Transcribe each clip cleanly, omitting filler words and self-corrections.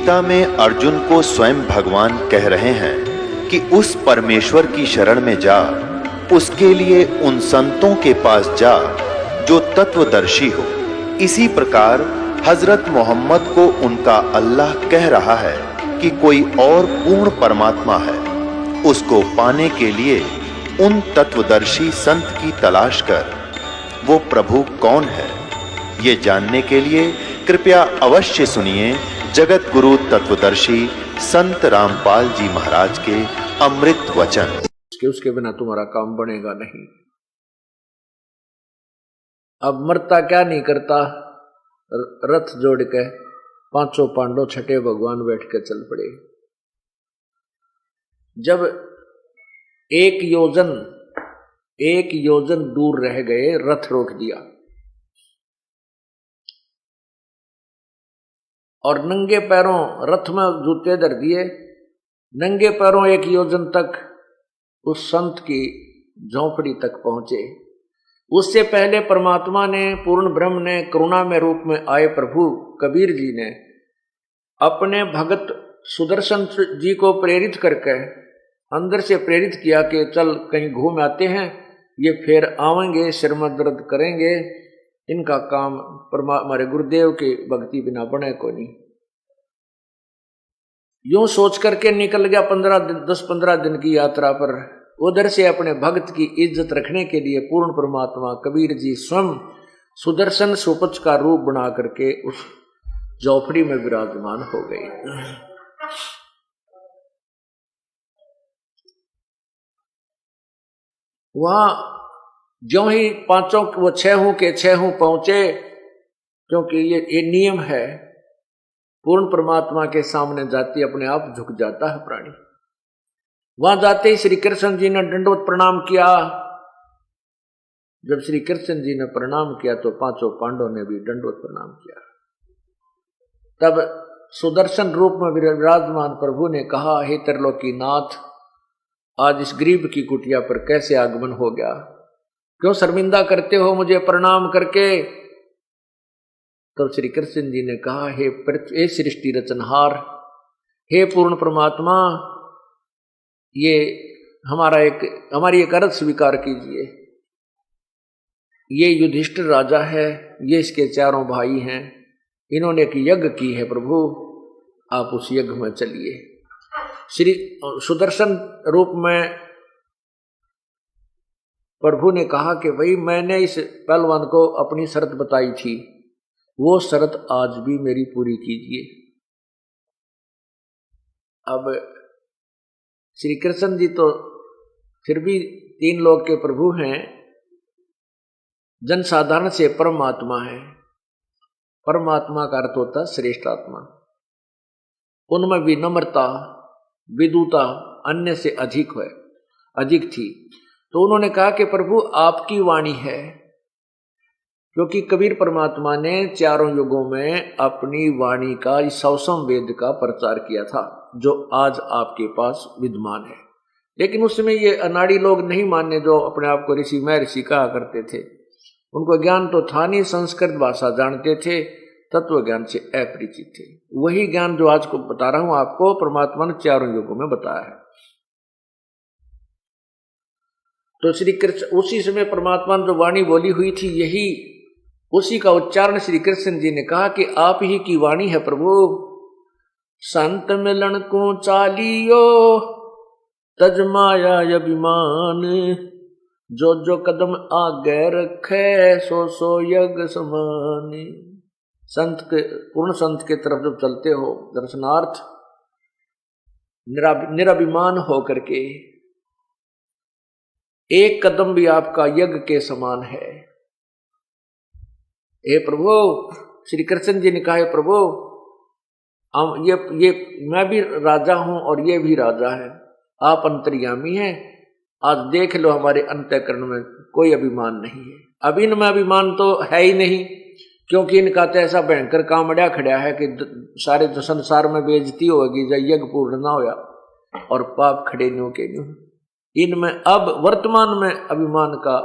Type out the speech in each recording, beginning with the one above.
गीता में अर्जुन को स्वयं भगवान कह रहे हैं कि उस परमेश्वर की शरण में जा, उसके लिए उन संतों के पास जा जो तत्वदर्शी हो। इसी प्रकार हजरत मोहम्मद को उनका अल्लाह कह रहा है कि कोई और पूर्ण परमात्मा है, उसको पाने के लिए उन तत्वदर्शी संत की तलाश कर। वो प्रभु कौन है, ये जानने के लिए कृपया अवश्य सुनिए जगत गुरु तत्वदर्शी संत रामपाल जी महाराज के अमृत वचन। उसके बिना तुम्हारा काम बनेगा नहीं। अब मरता क्या नहीं करता, रथ जोड़ के पांचों पांडव छठे भगवान बैठ के चल पड़े। जब एक योजन दूर रह गए, रथ रोक दिया और नंगे पैरों रथ में जूते धर दिए। नंगे पैरों एक योजन तक उस संत की झोंपड़ी तक पहुंचे। उससे पहले परमात्मा ने, पूर्ण ब्रह्म ने, करुणा में रूप में आए प्रभु कबीर जी ने अपने भगत सुदर्शन जी को प्रेरित करके अंदर से प्रेरित किया कि चल कहीं घूम आते हैं, ये फिर आवेंगे, सिर में दर्द करेंगे, इनका काम हमारे गुरुदेव की भक्ति बिना बने को नहीं। यूं सोच करके निकल गया 10-15 दिन की यात्रा पर। उधर से अपने भक्त की इज्जत रखने के लिए पूर्ण परमात्मा कबीर जी स्वयं सुदर्शन सुपच का रूप बना करके उस झोपड़ी में विराजमान हो गए। वहां ज्यों ही पांचों वो छहों के छहों पहुंचे, क्योंकि ये नियम है, पूर्ण परमात्मा के सामने जाती अपने आप झुक जाता है प्राणी। वहां जाते ही श्री कृष्ण जी ने दंडवत प्रणाम किया। जब श्री कृष्ण जी ने प्रणाम किया तो पांचों पांडवों ने भी दंडवत प्रणाम किया। तब सुदर्शन रूप में विराजमान प्रभु ने कहा, हे त्रिलोकीनाथ, आज इस गरीब की कुटिया पर कैसे आगमन हो गया? क्यों शर्मिंदा करते हो मुझे प्रणाम करके? तो श्री कृष्ण जी ने कहा, हे सृष्टि रचनहार, हे पूर्ण परमात्मा, ये हमारी एक अर्ज स्वीकार कीजिए। ये युधिष्ठिर राजा है, ये इसके चारों भाई हैं, इन्होंने एक यज्ञ की है प्रभु, आप उस यज्ञ में चलिए। श्री सुदर्शन रूप में प्रभु ने कहा कि भाई मैंने इस पहलवान को अपनी शर्त बताई थी, वो शर्त आज भी मेरी पूरी कीजिए। अब श्री कृष्ण जी तो फिर भी 3 लोक के प्रभु हैं, जनसाधारण से परमात्मा है। परमात्मा का अर्थ होता श्रेष्ठ आत्मा। उनमें विनम्रता, विदुता अन्य से अधिक थी। तो उन्होंने कहा कि प्रभु आपकी वाणी है, क्योंकि कबीर परमात्मा ने चारों युगों में अपनी वाणी का, इस 100वें वेद का प्रचार किया था, जो आज आपके पास विद्यमान है। लेकिन उस समय ये अनाड़ी लोग नहीं माने, जो अपने आप को ऋषि महर्षि कहा करते थे। उनको ज्ञान तो था नहीं, संस्कृत भाषा जानते थे, तत्व ज्ञान से अपरिचित थे। वही ज्ञान जो आज को बता रहा हूं आपको, परमात्मा ने चारों युगों में बताया है। तो श्री कृष्ण उसी समय परमात्मा ने जो वाणी बोली हुई थी, यही उसी का उच्चारण श्री कृष्ण जी ने कहा कि आप ही की वाणी है प्रभु। संत मिलन को चालियो तज माया अभिमान, जो जो कदम आगे रखे सो सो यज्ञ समान। संत के, पूर्ण संत के तरफ जब चलते हो दर्शनार्थ, निराभिमान होकर के, एक कदम भी आपका यज्ञ के समान है। हे प्रभु, श्री कृष्ण जी ने कहा, हे प्रभु, ये मैं भी राजा हूं और ये भी राजा है, आप अंतर्यामी हैं। आज देख लो हमारे अंतःकरण में कोई अभिमान नहीं है। अब इनमें अभिमान तो है ही नहीं, क्योंकि इनका तो ऐसा भयंकर कामड़ा खड़ा है कि सारे संसार में बेइज्जती होगी जब यज्ञ पूर्ण ना होया और पाप खड़े न्यू के न्यू। इनमें अब वर्तमान में अभिमान का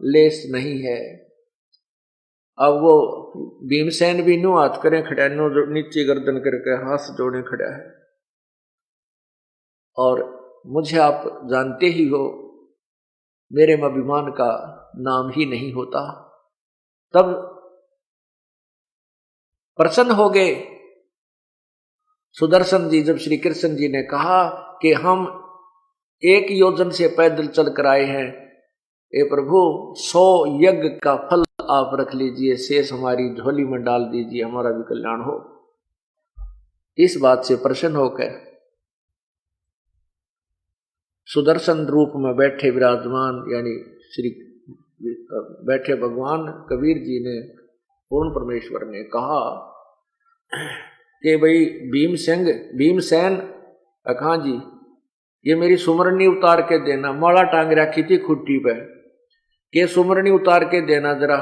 लेस नहीं है। अब वो भीमसेन भी नु हाथ करें खड़ा, नो नीचे गर्दन करके हाथ जोड़े खड़ा है। और मुझे आप जानते ही हो, मेरे में अभिमान का नाम ही नहीं होता। तब प्रसन्न हो गए सुदर्शन जी जब श्री कृष्ण जी ने कहा कि हम 1 योजन से पैदल चल कर आए हैं, ए प्रभु 100 यज्ञ का फल आप रख लीजिए, शेष हमारी झोली में डाल दीजिए, हमारा भी कल्याण हो। इस बात से प्रसन्न होकर सुदर्शन रूप में बैठे विराजमान यानी श्री बैठे भगवान कबीर जी ने, पूर्ण परमेश्वर ने कहा कि भाई भीमसेन अखां जी, ये मेरी सुमरनी उतार के देना। माला टांग रखी थी खुट्टी पे, के सुमरनी उतार के देना जरा।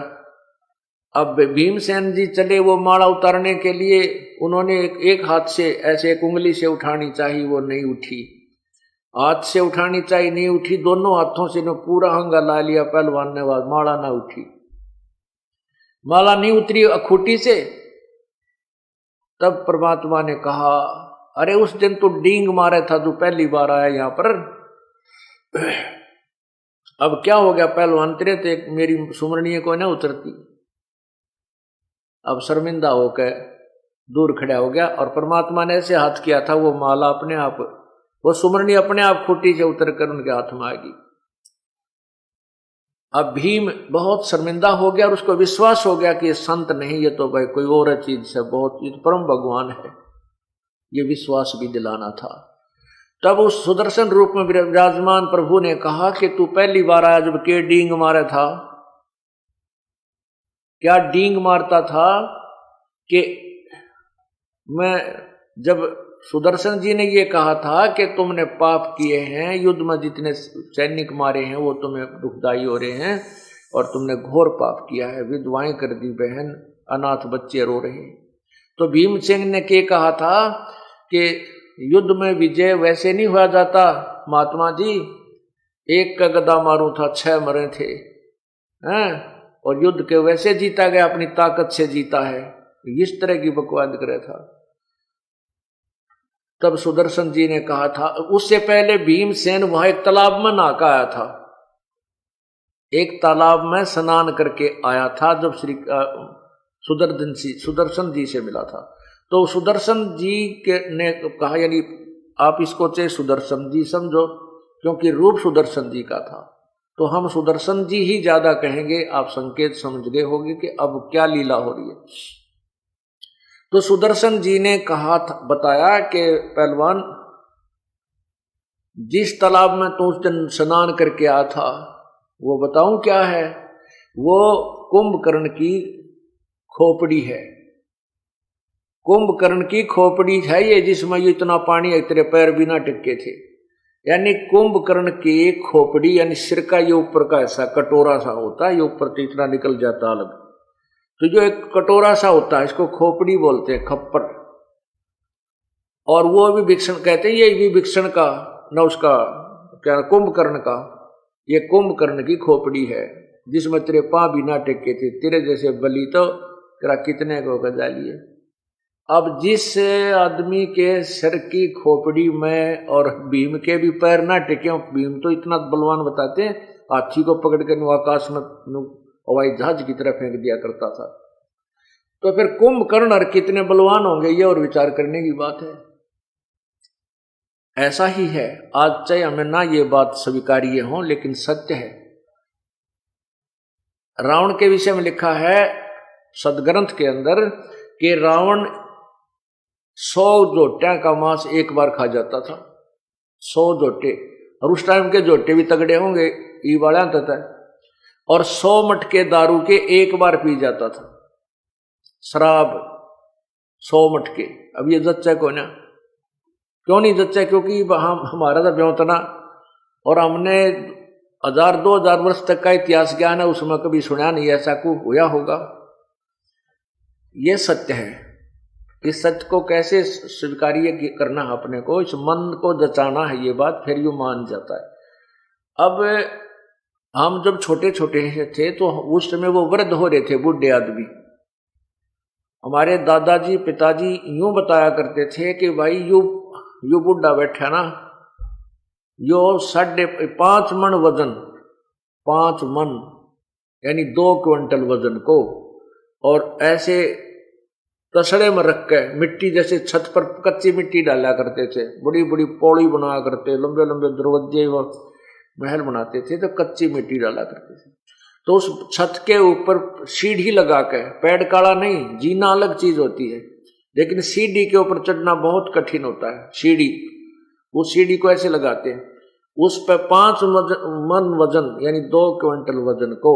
अब भीमसेन जी चले वो माला उतारने के लिए, उन्होंने एक हाथ से ऐसे एक उंगली से उठानी चाहिए, वो नहीं उठी। हाथ से उठानी चाहिए, नहीं उठी। दोनों हाथों से ने पूरा हंगा ला लिया पहलवान ने, बाद माला ना उठी, माला नहीं उतरी खुट्टी से। तब परमात्मा ने कहा, अरे उस दिन तो डींग मारे था, तू पहली बार आया यहां पर, अब क्या हो गया पहलवान तेरे, तो मेरी सुमरनी को ना उतरती। अब शर्मिंदा होकर दूर खड़ा हो गया, और परमात्मा ने ऐसे हाथ किया था, वो माला अपने आप, वो सुमरनी अपने आप खुट्टी से उतर कर उनके हाथ में आ गई। अब भीम बहुत शर्मिंदा हो गया, और उसको विश्वास हो गया कि ये संत नहीं, ये तो भाई कोई और चीज से, बहुत ये परम भगवान है, ये विश्वास भी दिलाना था। तब उस सुदर्शन रूप में विराजमान प्रभु ने कहा कि तू पहली बार आया जब के डींग मारा था। क्या डींग मारता था कि मैं, जब सुदर्शन जी ने ये कहा था कि तुमने पाप किए हैं, युद्ध में जितने सैनिक मारे हैं वो तुम्हें दुखदाई हो रहे हैं, और तुमने घोर पाप किया है, विधवाएं कर दी बहन, अनाथ बच्चे रो रहे हैं। तो भीमसेन ने क्या कहा था कि युद्ध में विजय वैसे नहीं हुआ जाता महात्मा जी, एक का गदा मारूं था 6 मरे थे, हैं? और युद्ध के वैसे जीता गया, अपनी ताकत से जीता है, इस तरह की बकवाद करे था। तब सुदर्शन जी ने कहा था, उससे पहले भीमसेन वहां एक तालाब में नहाका आया था, एक तालाब में स्नान करके आया था जब श्री सुदर्शन जी से मिला था। तो सुदर्शन जी ने कहा, यानी आप इसको चाहे सुदर्शन जी समझो, क्योंकि रूप सुदर्शन जी का था, तो हम सुदर्शन जी ही ज्यादा कहेंगे, आप संकेत समझ गए होंगे कि अब क्या लीला हो रही है। तो सुदर्शन जी ने कहा था, बताया कि पहलवान, जिस तालाब में तू उस दिन स्नान करके आया था, वो बताऊं क्या है? वो कुंभकर्ण की खोपड़ी है, कुंभकर्ण की खोपड़ी है ये, जिसमें ये इतना पानी है, तेरे पैर बिना टिके थे। यानी कुंभकर्ण की खोपड़ी, यानी सिर का ये ऊपर का ऐसा कटोरा सा होता है, ये ऊपर तो इतना निकल जाता अलग, तो जो एक कटोरा सा होता है इसको खोपड़ी बोलते हैं, खप्पर। और वो भी विक्षण कहते हैं, ये भी विक्षण का न, उसका क्या, कुंभकर्ण का, ये कुंभकर्ण की खोपड़ी है, जिसमें तेरे पांव भी ना टेके थे, तेरे जैसे बलि तो तेरा कितने को गजा लिए। अब जिस आदमी के सिर की खोपड़ी में और भीम के भी पैर ना टिके, भीम तो इतना बलवान बताते हैं, हाथी को पकड़ कर आकाश में हवाई जहाज की तरह फेंक दिया करता था, तो फिर कुंभकर्ण और कितने बलवान होंगे, ये और विचार करने की बात है। ऐसा ही है, आज चाहे हमें ना ये बात स्वीकार्य हो, लेकिन सत्य है। रावण के विषय में लिखा है सदग्रंथ के अंदर कि रावण 100 जोटियां का मांस एक बार खा जाता था, 100 जोटे, और उस टाइम के जोटे भी तगड़े होंगे, ई वाला तथा, और 100 मटके दारू के एक बार पी जाता था, शराब 100 मटके। अब ये जच्चा को ना, क्यों नहीं जच्चा? क्योंकि हमारा तो ब्योतना, और हमने 1000-2000 वर्ष तक का इतिहास ज्ञान है, उसमें कभी सुना नहीं ऐसा को हुआ होगा। ये सत्य है, इस सत्य को कैसे स्वीकार्य करना है अपने को, इस मन को जचाना है, ये बात फिर यूं मान जाता है। अब हम जब छोटे छोटे थे तो उस समय वो वृद्ध हो रहे थे, बूढ़े आदमी। हमारे दादाजी पिताजी यूं बताया करते थे कि भाई यू बूढ़ा बैठा ना, यो 5.5 मन वजन, 5 मन यानी 2 क्विंटल वजन को, और ऐसे तसड़े में रख के मिट्टी, जैसे छत पर कच्ची मिट्टी डाला करते थे, बड़ी बड़ी पौड़ी बनाया करते, लंबे लंबे दरवाजे व महल बनाते थे तो कच्ची मिट्टी डाला करते थे। तो उस छत के ऊपर सीढ़ी लगा के, पेड़ काड़ा नहीं, जीना अलग चीज होती है, लेकिन सीढ़ी के ऊपर चढ़ना बहुत कठिन होता है। सीढ़ी, उस सीढ़ी को ऐसे लगाते हैं, उस पर 5 मन वजन यानी 2 क्विंटल वजन को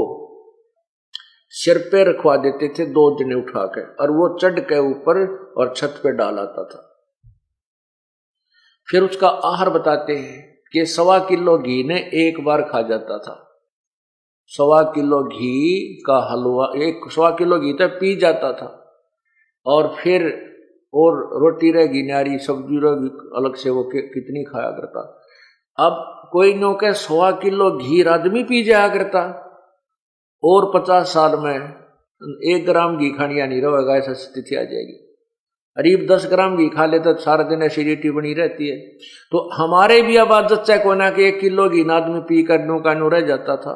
सिर पे रखवा देते थे 2 जने उठा के, और वो चढ़ के ऊपर और छत पे डाल आता था। फिर उसका आहार बताते हैं कि 1.25 किलो घी ने एक बार खा जाता था। 1.25 किलो घी का हलवा, 1.25 किलो घी तक पी जाता था, और फिर और रोटी रहेगी, न्यारी सब्जी रहेगी अलग से, वो कितनी खाया करता। अब कोई नो के 1.25 किलो घी आदमी पी जाया करता, और 50 साल में 1 ग्राम घी खानिया नहीं रहेगा, ऐसा स्थिति आ जाएगी। करीब 10 ग्राम घी खा लेता तो सारा दिन एसिडिटी बनी रहती है। तो हमारे भी अब आदत चेक होना कि 1 किलो घी आदमी पी कर नो का नो रह जाता था,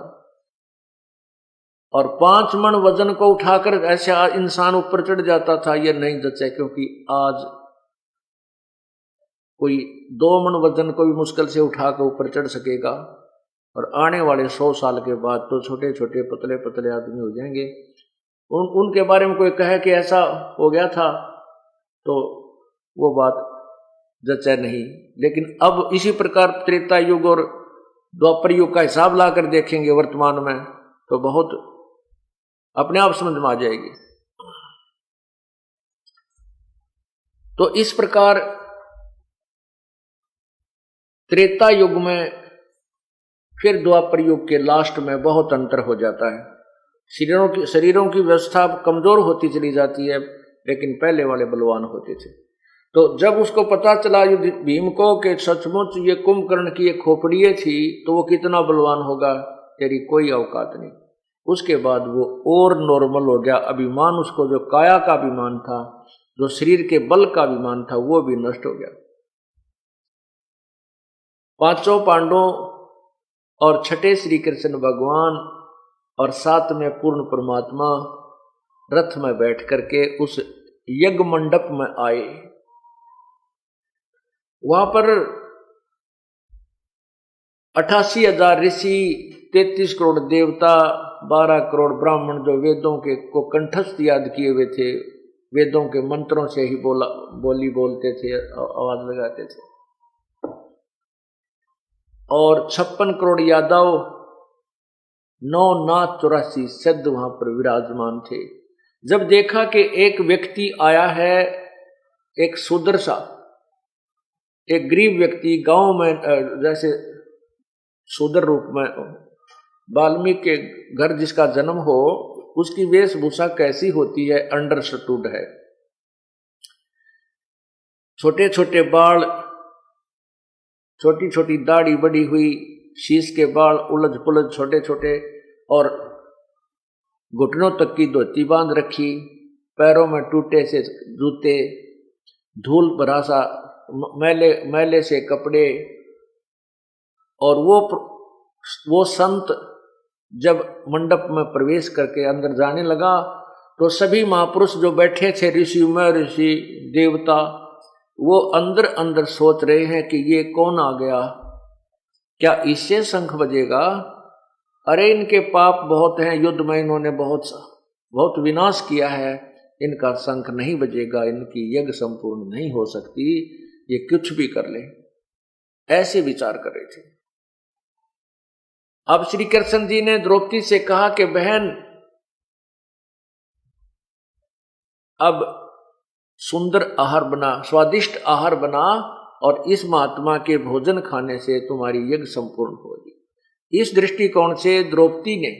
और 5 मन वजन को उठाकर ऐसा इंसान ऊपर चढ़ जाता था। ये नहीं जचे, क्योंकि आज कोई 2 मन वजन को भी मुश्किल से उठाकर ऊपर चढ़ सकेगा, और आने वाले 100 साल के बाद तो छोटे छोटे पतले पतले आदमी हो जाएंगे। उनके बारे में कोई कहे कि ऐसा हो गया था तो वो बात जचे नहीं। लेकिन अब इसी प्रकार त्रेता युग और द्वापर युग का हिसाब लाकर देखेंगे वर्तमान में, तो बहुत अपने आप समझ में आ जाएगी। तो इस प्रकार त्रेता युग में फिर द्वापर युग के लास्ट में बहुत अंतर हो जाता है। शरीरों की व्यवस्था कमजोर होती चली जाती है, लेकिन पहले वाले बलवान होते थे। तो जब उसको पता चला भीम को कि सचमुच ये कुंभकर्ण की एक खोपड़िए थी, तो वो कितना बलवान होगा, तेरी कोई औकात नहीं। उसके बाद वो और नॉर्मल हो गया। अभिमान, उसको जो काया का अभिमान था, जो शरीर के बल का अभिमान था, वो भी नष्ट हो गया। 5 पांडवों और 6 श्री कृष्ण भगवान और 7 में पूर्ण परमात्मा रथ में बैठ करके उस यज्ञ मंडप में आए। वहां पर 88,000 ऋषि, 33 करोड़ देवता, 12 करोड़ ब्राह्मण जो वेदों के को कंठस्थ याद किए हुए थे, वेदों के मंत्रों से ही बोली बोलते थे, आवाज लगाते थे, और 56 करोड़ यादव, 9 नाथ 84 सिद्ध वहां पर विराजमान थे। जब देखा कि एक व्यक्ति आया है, एक शूद्र सा, एक गरीब व्यक्ति, गांव में जैसे शूद्र रूप में, वाल्मीकि के घर जिसका जन्म हो, उसकी वेशभूषा कैसी होती है अंडरस्टूड है। छोटे छोटे बाल, छोटी छोटी दाढ़ी बढ़ी हुई, शीश के बाल उलझ पुलझ छोटे छोटे, और घुटनों तक की धोती बांध रखी, पैरों में टूटे से जूते, धूल भरा सा मैले से कपड़े। और वो संत जब मंडप में प्रवेश करके अंदर जाने लगा, तो सभी महापुरुष जो बैठे थे, ऋषि में ऋषि देवता, वो अंदर अंदर सोच रहे हैं कि ये कौन आ गया, क्या इससे शंख बजेगा? अरे इनके पाप बहुत हैं, युद्ध में इन्होंने बहुत विनाश किया है, इनका शंख नहीं बजेगा, इनकी यज्ञ संपूर्ण नहीं हो सकती, ये कुछ भी कर ले, ऐसे विचार कर रहे थे। अब श्री कृष्ण जी ने द्रौपदी से कहा कि बहन, अब सुंदर आहार बना, स्वादिष्ट आहार बना, और इस महात्मा के भोजन खाने से तुम्हारी यज्ञ संपूर्ण होगी। इस दृष्टिकोण से द्रौपदी ने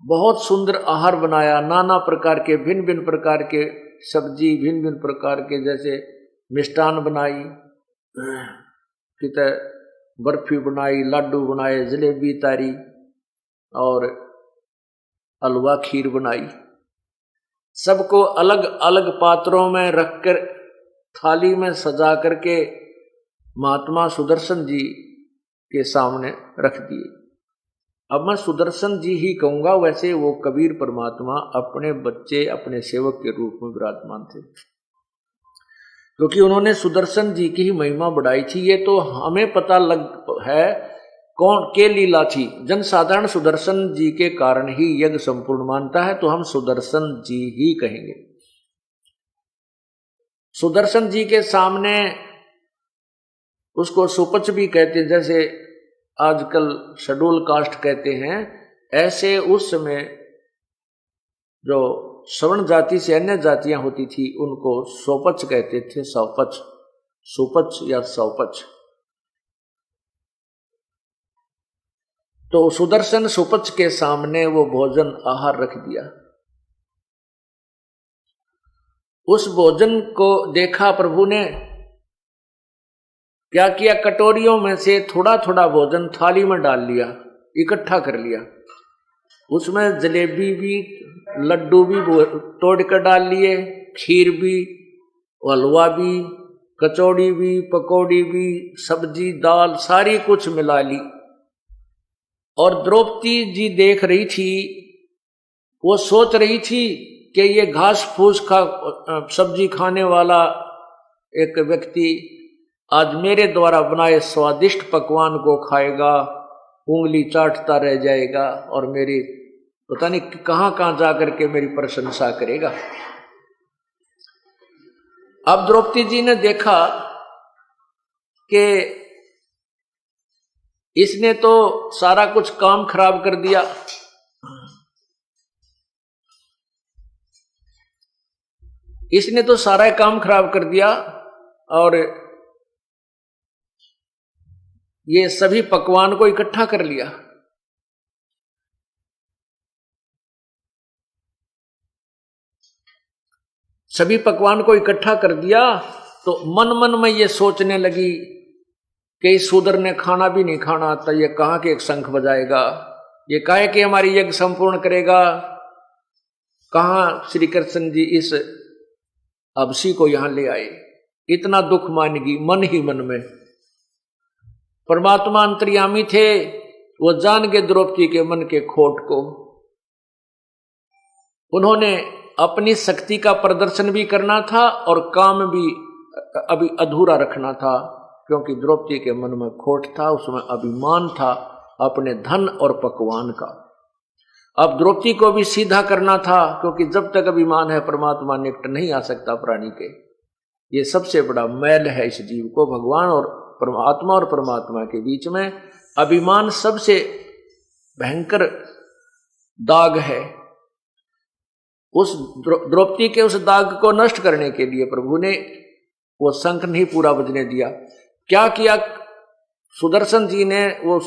बहुत सुंदर आहार बनाया, नाना प्रकार के भिन्न भिन्न प्रकार के सब्जी, भिन्न भिन्न प्रकार के जैसे मिष्टान बनाई, कितने बर्फी बनाई, लाडू बनाए, जलेबी तारी और हलवा खीर बनाई। सबको अलग अलग पात्रों में रखकर थाली में सजा करके महात्मा सुदर्शन जी के सामने रख दिए। अब मैं सुदर्शन जी ही कहूंगा, वैसे वो कबीर परमात्मा अपने बच्चे, अपने सेवक के रूप में विराजमान थे, क्योंकि उन्होंने सुदर्शन जी की ही महिमा बढ़ाई थी। ये तो हमें पता लग है कौन के लीला थी। जनसाधारण सुदर्शन जी के कारण ही यज्ञ संपूर्ण मानता है, तो हम सुदर्शन जी ही कहेंगे। सुदर्शन जी के सामने उसको सुपच भी कहते हैं, जैसे आजकल शेड्यूल कास्ट कहते हैं, ऐसे उस समय जो सवर्ण जाति से अन्य जातियां होती थी उनको सोपच कहते थे। सौपच, सुपच या सौपच। तो सुदर्शन सुपच के सामने वो भोजन आहार रख दिया। उस भोजन को देखा प्रभु ने, क्या किया, कटोरियों में से थोड़ा थोड़ा भोजन थाली में डाल लिया, इकट्ठा कर लिया। उसमें जलेबी भी, लड्डू भी तोड़ कर डाल लिए, खीर भी, हलवा भी, कचौड़ी भी, पकौड़ी भी, सब्जी दाल सारी कुछ मिला ली। और द्रौपदी जी देख रही थी, वो सोच रही थी कि ये घास फूस का सब्जी खाने वाला एक व्यक्ति आज मेरे द्वारा बनाए स्वादिष्ट पकवान को खाएगा, उंगली चाटता रह जाएगा और मेरी पता नहीं कहां कहां जाकर के मेरी प्रशंसा करेगा। अब द्रौपदी जी ने देखा कि इसने तो सारा कुछ काम खराब कर दिया। इसने तो सारा काम खराब कर दिया और ये सभी पकवान को इकट्ठा कर लिया। सभी पकवान को इकट्ठा कर दिया तो मन मन में ये सोचने लगी कि इस शूद्र ने खाना भी नहीं खाना आता, ये कहां के एक शंख बजाएगा, ये काहे कि हमारी यज्ञ संपूर्ण करेगा, कहां श्री कृष्ण जी इस अबसी को यहां ले आए। इतना दुख मानेगी मन ही मन में। परमात्मा अंतर्यामी थे, वो जान के द्रौपदी के मन के खोट को। उन्होंने अपनी शक्ति का प्रदर्शन भी करना था और काम भी अभी अधूरा रखना था, क्योंकि द्रौपदी के मन में खोट था, उसमें अभिमान था अपने धन और पकवान का। अब द्रौपदी को भी सीधा करना था, क्योंकि जब तक अभिमान है परमात्मा निकट नहीं आ सकता प्राणी के। ये सबसे बड़ा मैल है इस जीव को। भगवान और परमात्मा और परमात्मा के बीच में अभिमान सबसे भयंकर दाग है। उस द्रौपदी के उस दाग को नष्ट करने के लिए प्रभु ने वो शंख नहीं पूरा बजने दिया। क्या किया, सुदर्शन जी ने वो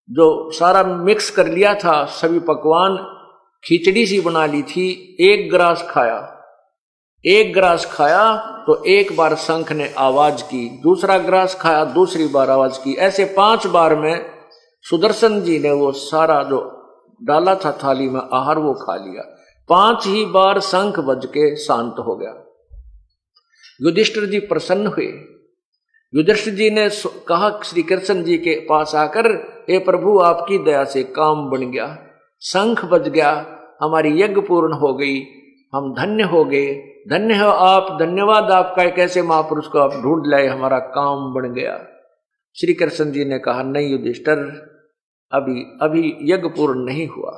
जो सारा मिक्स कर लिया था, सभी पकवान खिचड़ी सी बना ली थी, एक ग्रास खाया। एक ग्रास खाया तो एक बार शंख ने आवाज की, दूसरा ग्रास खाया, दूसरी बार आवाज की, ऐसे 5 बार में सुदर्शन जी ने वो सारा जो डाला था थाली में आहार वो खा लिया। 5 ही बार शंख बज के शांत हो गया। युधिष्ठिर जी प्रसन्न हुए। युधिष्ठिर जी ने कहा श्री कृष्ण जी के पास आकर, हे प्रभु आपकी दया से काम बन गया, शंख बज गया, हमारी यज्ञ पूर्ण हो गई, हम धन्य हो गए, धन्य हो आप, धन्यवाद आपका, एक ऐसे महापुरुष को आप ढूंढ लाए, हमारा काम बन गया। श्री कृष्ण जी ने कहा, नहीं युधिष्ठिर, अभी यज्ञ पूर्ण नहीं हुआ।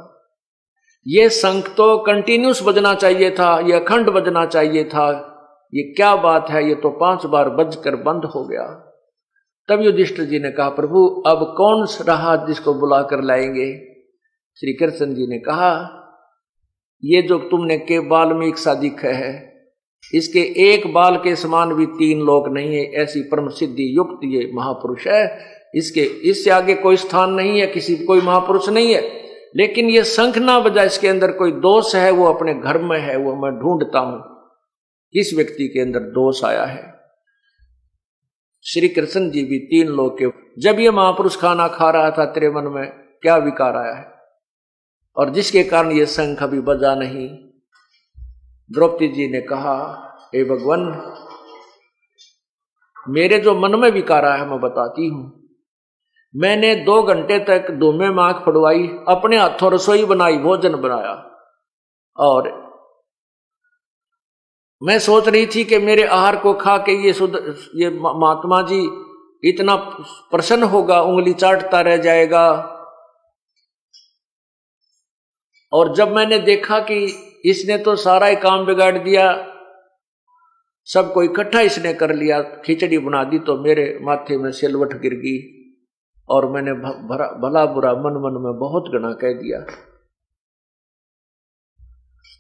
ये शंख तो कंटिन्यूस बजना चाहिए था, ये अखंड बजना चाहिए था, ये क्या बात है, ये तो 5 बार बजकर बंद हो गया। तब युधिष्ठिर जी ने कहा, प्रभु अब कौन रहा जिसको बुलाकर लाएंगे। श्री कृष्ण जी ने कहा, ये जो तुमने के बाल में एक सा दिखा है, इसके एक बाल के समान भी 3 लोक नहीं है, ऐसी परम सिद्धि युक्त ये महापुरुष है। इससे आगे कोई स्थान नहीं है, कोई महापुरुष नहीं है। लेकिन ये शंख ना बजा, इसके अंदर कोई दोष है, वो अपने घर में है, वो मैं ढूंढता हूं किस व्यक्ति के अंदर दोष आया है। श्री कृष्ण जी भी 3 लोग के। जब ये महापुरुष खाना खा रहा था, तेरे मन में क्या विकार आया है, और जिसके कारण ये शंख अभी बजा नहीं? द्रौपदी जी ने कहा, हे भगवान, मेरे जो मन में विकार आया है मैं बताती हूं। मैंने 2 घंटे तक धूमे में आंख फड़वाई, अपने हाथों रसोई बनाई, भोजन बनाया, और मैं सोच रही थी कि मेरे आहार को खा के ये महात्मा जी इतना प्रसन्न होगा, उंगली चाटता रह जाएगा। और जब मैंने देखा कि इसने तो सारा ही काम बिगाड़ दिया, सबको इकट्ठा इसने कर लिया, खिचड़ी बना दी, तो मेरे माथे में सिलवट गिर गई और मैंने भला बुरा मन मन में बहुत गना कह दिया।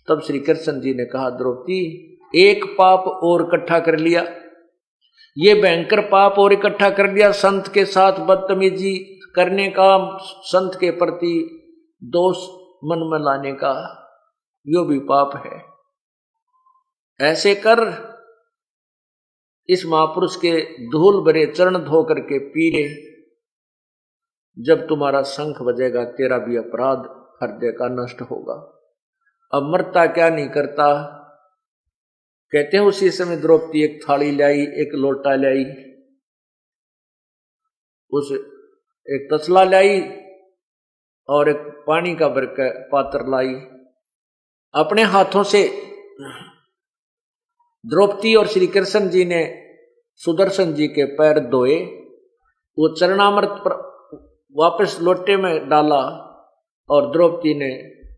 तब श्री कृष्ण जी ने कहा, द्रौपदी, एक पाप और इकट्ठा कर लिया, ये भयंकर पाप और इकट्ठा कर लिया, संत के साथ बदतमीजी करने का, संत के प्रति दोष मन में लाने का, यो भी पाप है। ऐसे कर, इस महापुरुष के धूल भरे चरण धो करके पी ले, जब तुम्हारा शंख बजेगा तेरा भी अपराध हृदय का नष्ट होगा। अब मरता क्या नहीं करता। कहते हैं उसी समय द्रौपदी एक थाली लाई, एक लोटा लाई, उस एक तसला लाई और एक पानी का पात्र लाई। अपने हाथों से द्रौपदी और श्री कृष्ण जी ने सुदर्शन जी के पैर धोए, वो चरणामृत वापस लोटे में डाला, और द्रौपदी ने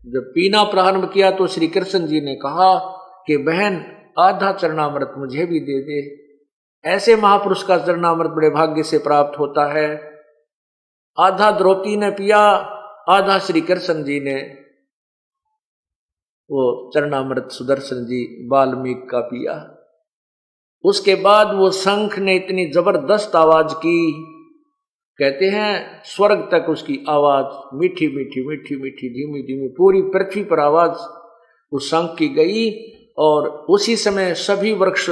जब पीना प्रारंभ किया तो श्री कृष्ण जी ने कहा कि बहन, आधा चरणामृत मुझे भी दे दे। ऐसे महापुरुष का चरणामृत बड़े भाग्य से प्राप्त होता है। आधा द्रौपदी ने पिया, आधा श्री कृष्ण जी ने वो चरणामृत सुदर्शन जी वाल्मीकि का पिया। उसके बाद वो शंख ने इतनी जबरदस्त आवाज की, कहते हैं स्वर्ग तक उसकी आवाज मीठी मीठी मीठी मीठी धीमी धीमी पूरी पृथ्वी पर आवाज उस शंख की गई। और उसी समय सभी वृक्ष,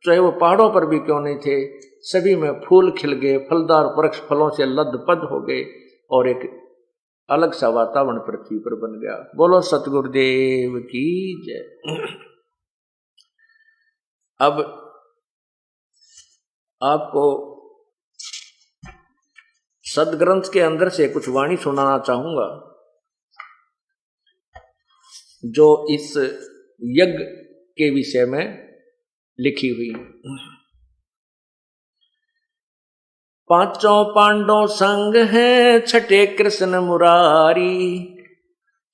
चाहे वो पहाड़ों पर भी क्यों नहीं थे, सभी में फूल खिल गए, फलदार वृक्ष फलों से लदपद हो गए, और एक अलग सा वातावरण पृथ्वी पर बन गया। बोलो सतगुरुदेव की जय। अब आपको सदग्रंथ के अंदर से कुछ वाणी सुनाना चाहूंगा, जो इस यज्ञ के विषय में लिखी हुई। 5 पांडव संग हैं, छठे कृष्ण मुरारी,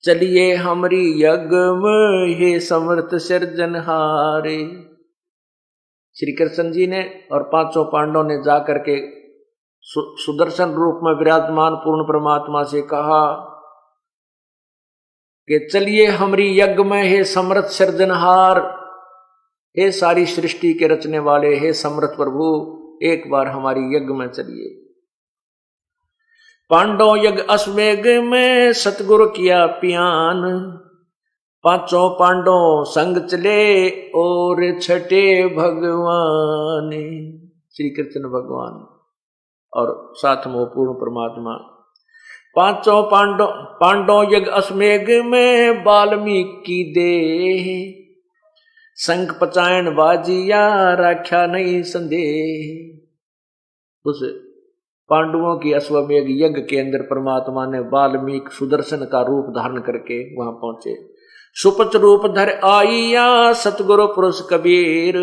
चलिए हमरी यज्ञ में हे समर्थ सिरजनहारे। श्री कृष्ण जी ने और 5 पांडवों ने जाकर के सुदर्शन रूप में विराजमान पूर्ण परमात्मा से कहा कि चलिए हमरी यज्ञ में हे समर्थ सिरजनहार, हे सारी सृष्टि के रचने वाले, हे समर्थ प्रभु, एक बार हमारी यज्ञ में चलिए। पांडव यज्ञ अश्वमेघ में सतगुरु किया पियान, 5 पांडव संग चले और छठे भगवान, श्री कृष्ण भगवान और साथ में पूर्ण परमात्मा। 5 पांडव यज्ञ अश्वमेघ में वाल्मीकि देह, शंख पचायन बाजिया राख्या नहीं संदेह। उस पांडवों की अश्वमेघ यज्ञ के अंदर परमात्मा ने वाल्मीकि सुदर्शन का रूप धारण करके वहां पहुंचे। सुपच रूप धर आइया सतगुरु पुरुष कबीर,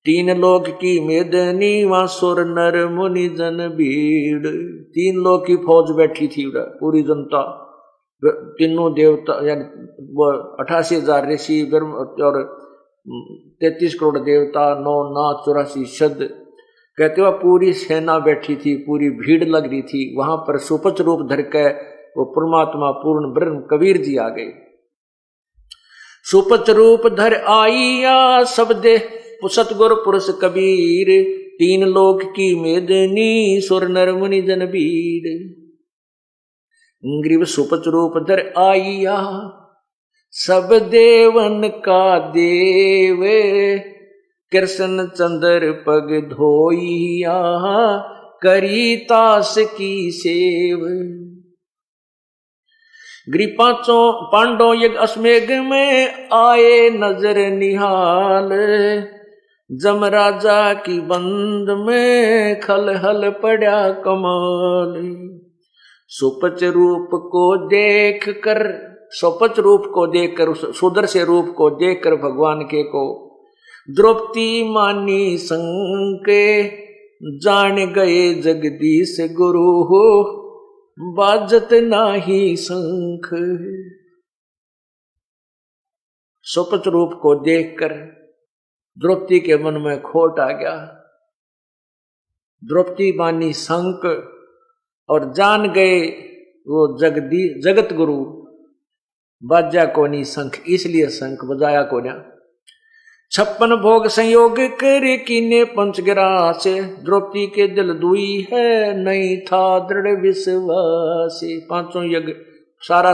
3 लोक की मेदनी वहां सुर नर मुनि जन भीड़। 3 लोक की फौज बैठी थी, पूरी जनता, तीनों देवता, यानी 88,000 ऋषि और 33 करोड़ देवता, 9 नाथ 84 शब्द, कहते हुआ पूरी सेना बैठी थी, पूरी भीड़ लग रही थी। वहां पर सुपच रूप धर के वो परमात्मा पूर्ण ब्रह्म कबीर जी आ गए। सुपच रूप धर आइया सब दे सतगुरु पुरुष कबीर, 3 लोक की मेदनी सुर नर मुनि जन भीड़। ग्रीव सुपच रूप धर आइया सब देवन का देव, कृष्ण चंद्र पग धोइया करी तास की सेव। गृह पांचों पांडव यज्ञ अश्वमेघ में आए नजर निहाल, जम राजा की बंद में खल हल पड़ा कमाल। सुपच रूप को देख कर, सुपच रूप को देखकर, सुदर्शन रूप को देखकर भगवान के को द्रौपदी मानी संके, जान गए जगदीश गुरु हो बाजत नाही शंख। सुपच रूप को देखकर द्रौपदी के मन में खोट आ गया। द्रौपदी मानी शंख और जान गए वो जगत गुरु बाजा कोनी शंख, इसलिए शंख बजाया कोन्या। 56 भोग संयोग कर कीने पंचगिरा से, द्रौपदी के दिल दुई है नहीं था दृढ़ विश्वास। पांचों यज्ञ सारा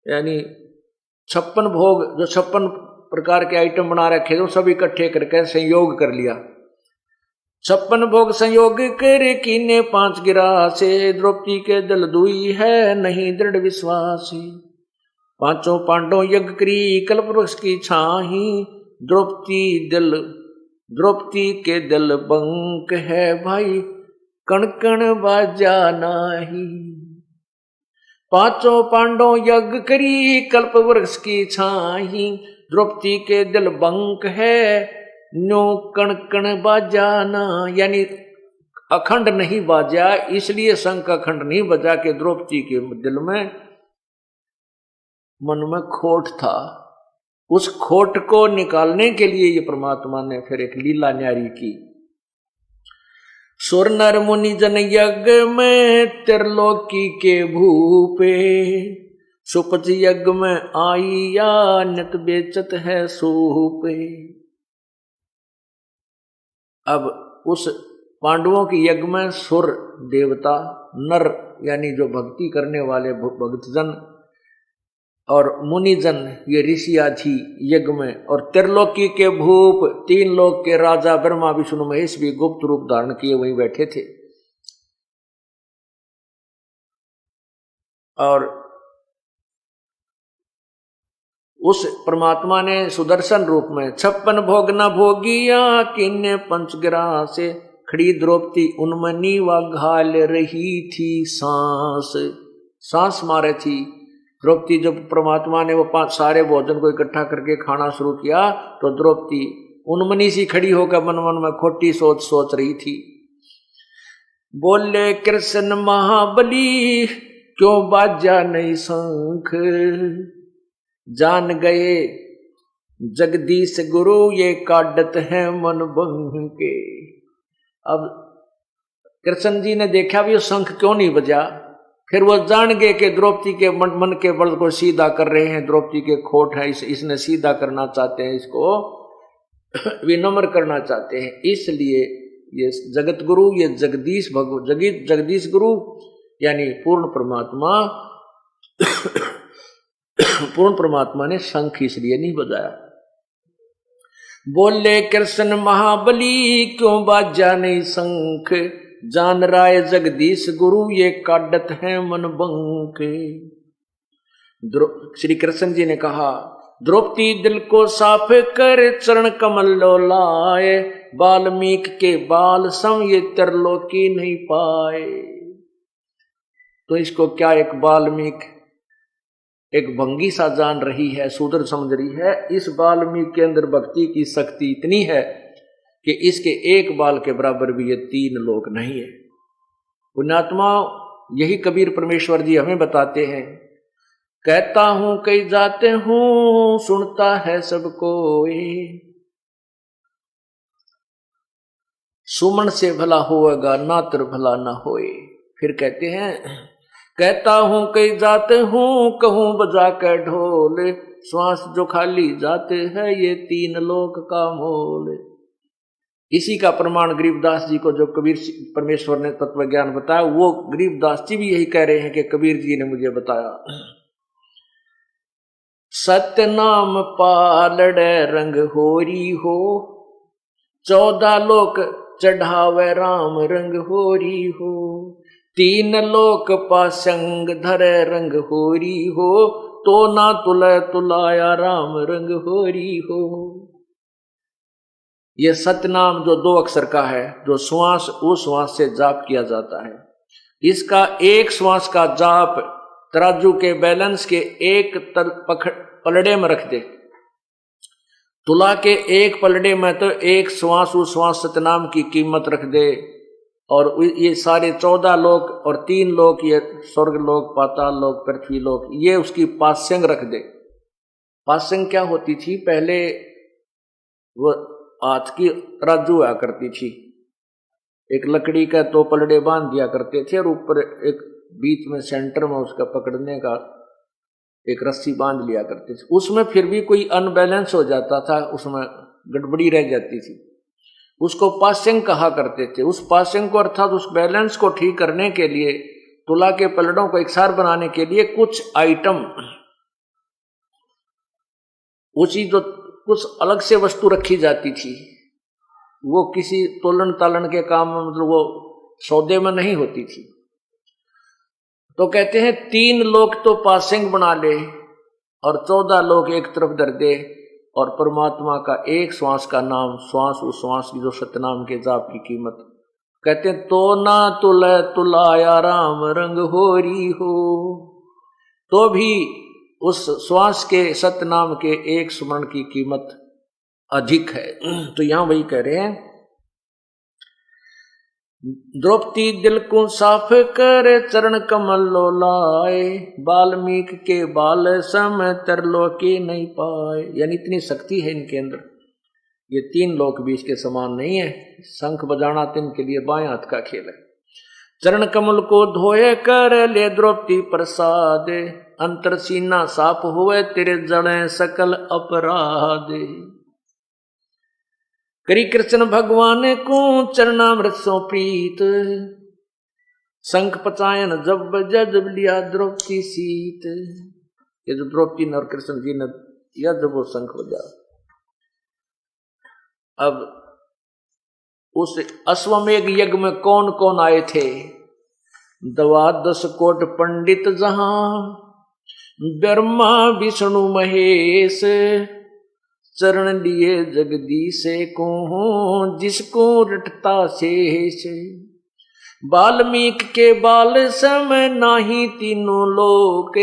यानी 56 भोग जो 56 प्रकार के आइटम बना रखे थे सब इकट्ठे करके संयोग कर लिया। 56 भोग संयोग कर कीने 5 गिरा से, द्रौपदी के दिल दुई है नहीं दृढ़ विश्वास। पांचों पांडव यज्ञ करी कल्पवृक्ष की छाही, द्रौपदी के दिल बंक है भाई कण कण बाजा नाही। पांचों पांडव यज्ञ करी कल्पवृक्ष की छाही, द्रौपदी के दिल बंक है नो कण कण बाजा ना, यानी अखंड नहीं बाजा, इसलिए शंख अखंड नहीं बजा के द्रौपदी के दिल में मन में खोट था। उस खोट को निकालने के लिए ये परमात्मा ने फिर एक लीला न्यारी की। सुर नर मुनि जन यज्ञ में त्रिलोकी के भूपे, सुपच यज्ञ में आई या नित बेचत है सूपे। अब उस पांडवों की यज्ञ में सुर देवता, नर यानी जो भक्ति करने वाले भक्तजन, और मुनिजन ये ऋषिया थी यज्ञ में, और त्रिलोकी के भूप 3 लोक के राजा ब्रह्मा विष्णु महेश भी गुप्त रूप धारण किए वहीं बैठे थे। और उस परमात्मा ने सुदर्शन रूप में 56 भोग न भोगिया किन्ने पंचगिरा से, खड़ी द्रौपदी उन्मनी व घाल रही थी सांस मारे थी। द्रौपदी जब परमात्मा ने वो 5 सारे भोजन को इकट्ठा करके खाना शुरू किया तो द्रौपदी उन्मनी सी खड़ी होकर मन मन में खोटी सोच रही थी। बोले कृष्ण महाबली क्यों बाजा नहीं शंख, जान गए जगदीश गुरु ये काटत है मन बंग के। अब कृष्ण जी ने देखा भी शंख क्यों नहीं बजा, फिर वो जान गए कि द्रौपदी के मन के बल को सीधा कर रहे हैं, द्रौपदी के खोट है, इसने सीधा करना चाहते हैं, इसको विनम्र करना चाहते हैं। इसलिए ये जगत गुरु, ये जगदीश गुरु यानी पूर्ण परमात्मा ने शंख इसलिए नहीं बजाया। बोले कृष्ण महाबली क्यों बाजा नहीं शंख, जान राय जगदीश गुरु ये काटत है मन बंके। श्री कृष्ण जी ने कहा द्रौपदी दिल को साफ कर चरण कमल लो लाए, वाल्मीकि के बाल सम ये त्रिलोकी नहीं पाए। तो इसको क्या एक वाल्मीकि एक भंगी सा जान रही है, शूद्र समझ रही है। इस वाल्मीकि के अंदर भक्ति की शक्ति इतनी है कि इसके एक बाल के बराबर भी ये 3 लोक नहीं है। पुण्यात्मा यही कबीर परमेश्वर जी हमें बताते हैं, कहता हूं कई जाते हूं सुनता है सबको, सुमन से भला होगा नात्र भला ना होए। फिर कहते हैं कहता हूं कई जाते हूं कहूं बजा कर ढोल, श्वास जो खाली जाते हैं ये 3 लोक का मोल। इसी का प्रमाण गरीबदास जी को जो कबीर परमेश्वर ने तत्व ज्ञान बताया, वो गरीबदास जी भी यही कह रहे हैं कि कबीर जी ने मुझे बताया। सत्य नाम पालड़ रंग होरी हो, 14 लोक चढ़ावे राम रंग होरी हो, 3 लोक पासंग धरे रंग होरी हो, तो ना तुले तुलाया राम रंग होरी हो। ये सतनाम जो 2 अक्षर का है, जो श्वास उस श्वास से जाप किया जाता है, इसका एक श्वास का जाप तराजू के बैलेंस के एक पलड़े में रख दे, तुला के एक पलड़े में तो एक श्वास उस श्वास सतनाम की कीमत रख दे, और ये सारे 14 लोक और 3 लोक, ये स्वर्ग लोक, पाताल लोक, पृथ्वी लोक, ये उसकी पास्यंग रख दे। पास्यंग क्या होती थी? पहले वो हाथ की तराजू हुआ करती थी, एक लकड़ी का 2 पलड़े बांध दिया करते थे, और ऊपर एक बीच में सेंटर में उसका पकड़ने का एक रस्सी बांध लिया करते थे। उसमें फिर भी कोई अनबैलेंस हो जाता था, उसमें गड़बड़ी रह जाती थी, उसको पास्यंग कहा करते थे। उस पास्यंग को अर्थात उस बैलेंस को ठीक करने के लिए, तुला के पलड़ों को एकसार बनाने के लिए कुछ आइटम, उसी जो कुछ अलग से वस्तु रखी जाती थी, वो किसी तोलन तालन के काम में, मतलब वो सौदे में नहीं होती थी। तो कहते हैं 3 लोक तो पासिंग बना ले और 14 लोक एक तरफ धर दे, और परमात्मा का एक श्वास का नाम, श्वास उस श्वास की जो सतनाम के जाप की कीमत। कहते हैं तो ना तुले तुलाया राम रंग होरी हो, तो भी उस श्वास के सतनाम के एक स्मरण की कीमत अधिक है। तो यहां वही कह रहे हैं, द्रौपदी दिल को साफ कर चरण कमल लो लाए, बाल्मीक के बाल सम तरलोकी नहीं पाए। यानी इतनी शक्ति है इनके अंदर, ये 3 लोक भी इसके समान नहीं है। शंख बजाना तो इनके लिए बाएं हाथ का खेल है। चरण कमल को धोए कर ले द्रौपदी प्रसाद, अंतर सीना साफ हुए तेरे जड़े सकल अपराध। करी कृष्ण भगवान को चरणामृत सो प्रीत, शंख पचायन जब जब लिया द्रौपदी सीत। ये जो द्रौपदी और कृष्ण जी ने या जब वो शंख बजा, अब उस अश्वमेघ यज्ञ में कौन कौन आए थे? 12 कोट पंडित जहां, ब्रह्मा विष्णु महेश, चरण लिए जगदीश को जिसको रटता शेष। वाल्मीक के बाल सम नाही तीनों लोक,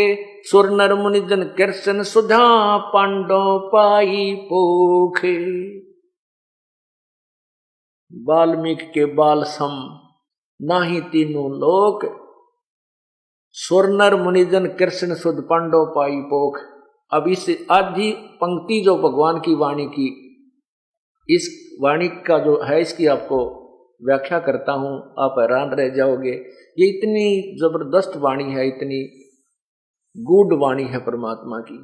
सुर नर मुनि जन कृष्ण सुधा पांडव पाई पोख। वाल्मीक के बाल सम नाही तीनों लोक, सुर नर मुनि जन कृष्ण सुध पांडव पाई पोख। अब इस आधी पंक्ति जो भगवान की वाणी की, इस वाणी का जो है, इसकी आपको व्याख्या करता हूं, आप हैरान रह जाओगे। ये इतनी जबरदस्त वाणी है, इतनी गूढ़ वाणी है परमात्मा की।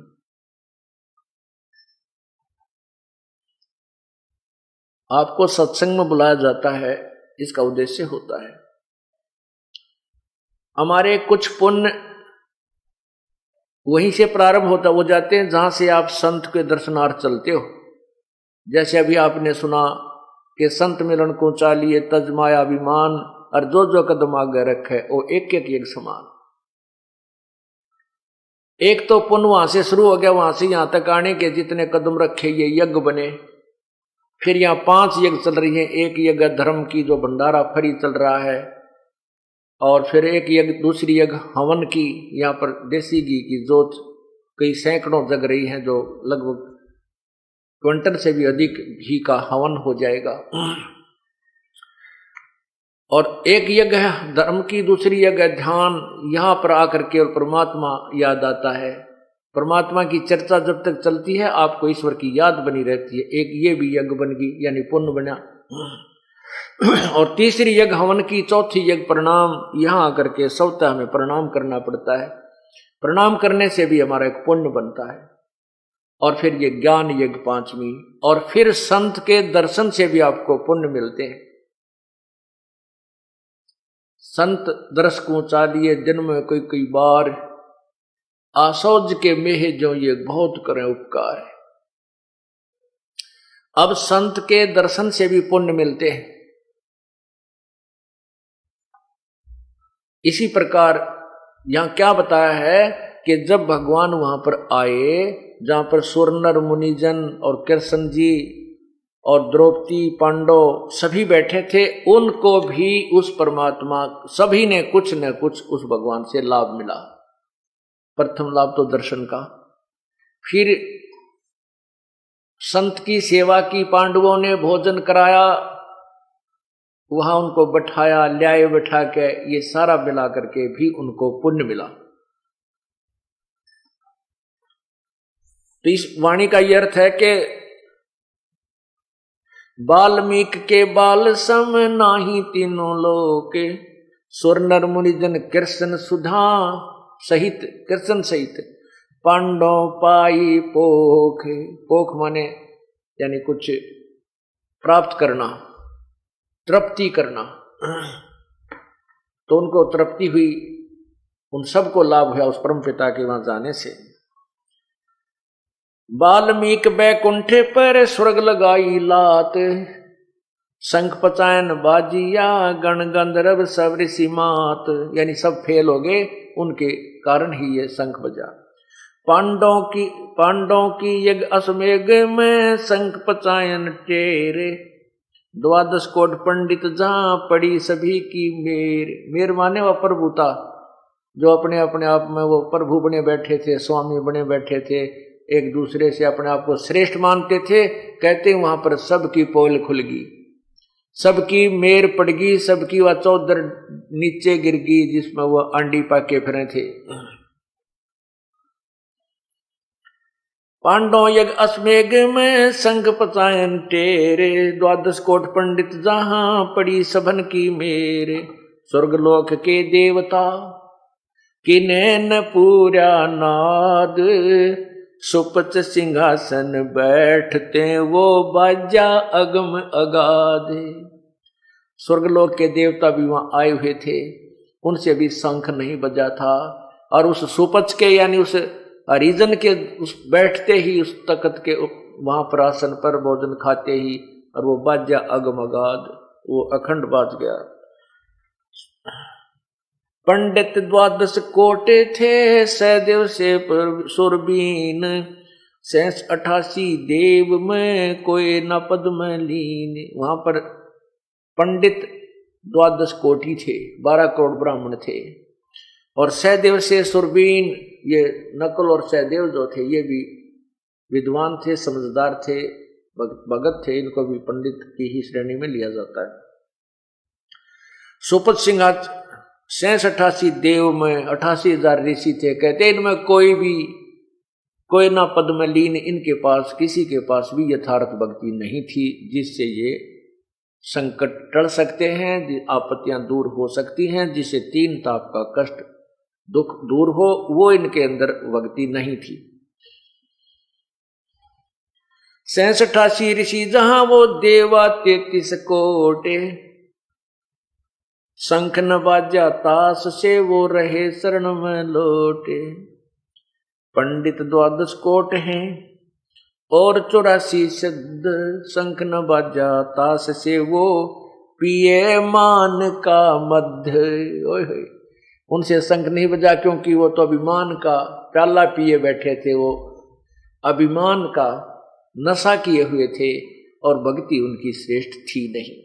आपको सत्संग में बुलाया जाता है, इसका उद्देश्य होता है हमारे कुछ पुण्य वहीं से प्रारंभ हो जाते हैं जहां से आप संत के दर्शनार्थ चलते हो। जैसे अभी आपने सुना कि संत मिलन को चालिए तजमाया अभिमान, और जो जो कदम आगे रखे वो एक एक एक समान। एक तो पुण्य वहां से शुरू हो गया, वहां से यहां तक आने के जितने कदम रखे ये यज्ञ बने। फिर यहाँ 5 यज्ञ चल रही है। एक यज्ञ धर्म की जो भंडारा फरी चल रहा है, और फिर एक यज्ञ, दूसरी यज्ञ हवन की, यहाँ पर देसी घी की जोत कई सैकड़ों जग रही है, जो लगभग क्विंटल से भी अधिक घी का हवन हो जाएगा। और एक यज्ञ है धर्म की, दूसरी यज्ञ ध्यान। यहाँ पर आकर के और परमात्मा याद आता है। परमात्मा की चर्चा जब तक चलती है आपको ईश्वर की याद बनी रहती है। एक ये भी यज्ञ बन गई, यानी पुण्य बना। और तीसरी यज्ञ हवन की, चौथी यज्ञ प्रणाम। यहां आकर के सप्ताह में प्रणाम करना पड़ता है। प्रणाम करने से भी हमारा एक पुण्य बनता है। और फिर ये ज्ञान यज्ञ 5वीं, और फिर संत के दर्शन से भी आपको पुण्य मिलते हैं। संत दर्श को चालिए दिन में कोई बार, आसौज के मेह जो ये बहुत करें उपकार। अब संत के दर्शन से भी पुण्य मिलते हैं। इसी प्रकार यहां क्या बताया है कि जब भगवान वहां पर आए, जहां पर सुरनर मुनिजन और कृष्ण जी और द्रौपदी पांडव सभी बैठे थे, उनको भी उस परमात्मा, सभी ने कुछ न कुछ उस भगवान से लाभ मिला। प्रथम लाभ तो दर्शन का, फिर संत की सेवा की, पांडवों ने भोजन कराया, वहां उनको बैठाया, ल्याए बैठा के, ये सारा मिला करके भी उनको पुण्य मिला। तो इस वाणी का यह अर्थ है कि वाल्मीकि के बाल सम नाही तीनों लोक, सुर नर मुनिजन कृष्ण सुधा सहित, कृष्ण सहित पांडव पाई पोख। पोख माने यानी कुछ प्राप्त करना, तृप्ति करना। तो उनको तृप्ति हुई, उन सबको लाभ हुआ उस परम पिता के वहां जाने से। वाल्मीकि बैकुंठे पर स्वर्ग लगाई लात, शंख पचायन बाजिया गण गंधर्व सब ऋषि मात। यानी सब फेल हो गए, उनके कारण ही ये शंख बजा। पांडवों की यज्ञ अश्वमेघ में शंख पचायन टेरे, 12 कोट पंडित जहां पड़ी सभी की मेर। मेर माने वह प्रभुता, जो अपने अपने आप में वो प्रभु बने बैठे थे, स्वामी बने बैठे थे, एक दूसरे से अपने आप को श्रेष्ठ मानते थे। कहते वहां पर सबकी पोल खुल गई, सबकी मेर पड़ गई, सबकी वह चौधर नीचे गिर गई जिसमें वह अंडी पाके फिरे थे। पांडव यज्ञ अश्वमेघ में शंख पचायन टेरे, 12 कोट पंडित जहां पड़ी सबन की मेरे। स्वर्गलोक के देवता किन्हें न पूरा नाद, सुपच सिंहासन बैठते वो बाजा अगम अगाध। स्वर्गलोक के देवता भी वहां आए हुए थे, उनसे भी शंख नहीं बजा था। और उस सुपच के यानी उस हरिजन के उस बैठते ही उस तख्त के वहां पर आसन पर भोजन खाते ही, और वो बाजा अगम अगाध, वो अखंड बाज गया। पंडित 12 कोटे थे सहदेव से सुरबीन, 88 देव में कोई न पद में लीन। वहां पर पंडित 12 कोटि थे, 12 करोड़ ब्राह्मण थे। और सहदेव से सुरबीन, ये नकुल और सहदेव जो थे ये भी विद्वान थे, समझदार थे, भगत थे, इनको भी पंडित की ही श्रेणी में लिया जाता है। सुपत सिंह 88 देव में 88,000 ऋषि थे। कहते इनमें कोई ना पद में लीन, इनके पास किसी के पास भी यथार्थ भक्ति नहीं थी जिससे ये संकट टल सकते हैं, आपत्तियां दूर हो सकती हैं, जिससे 3 ताप का कष्ट दुख दूर हो, वो इनके अंदर भक्ति नहीं थी। 87 ऋषि जहां वो देवा 33 कोटे, शंख न बाजा तास से वो रहे शरण में लोटे। पंडित 12 कोट हैं और 84 शब्द, शंख न बाजा तास से वो पिए मान का मध्य। ओए उनसे शंख नहीं बजा, क्योंकि वो तो अभिमान का प्याला पिए बैठे थे, वो अभिमान का नशा किए हुए थे और भक्ति उनकी श्रेष्ठ थी नहीं।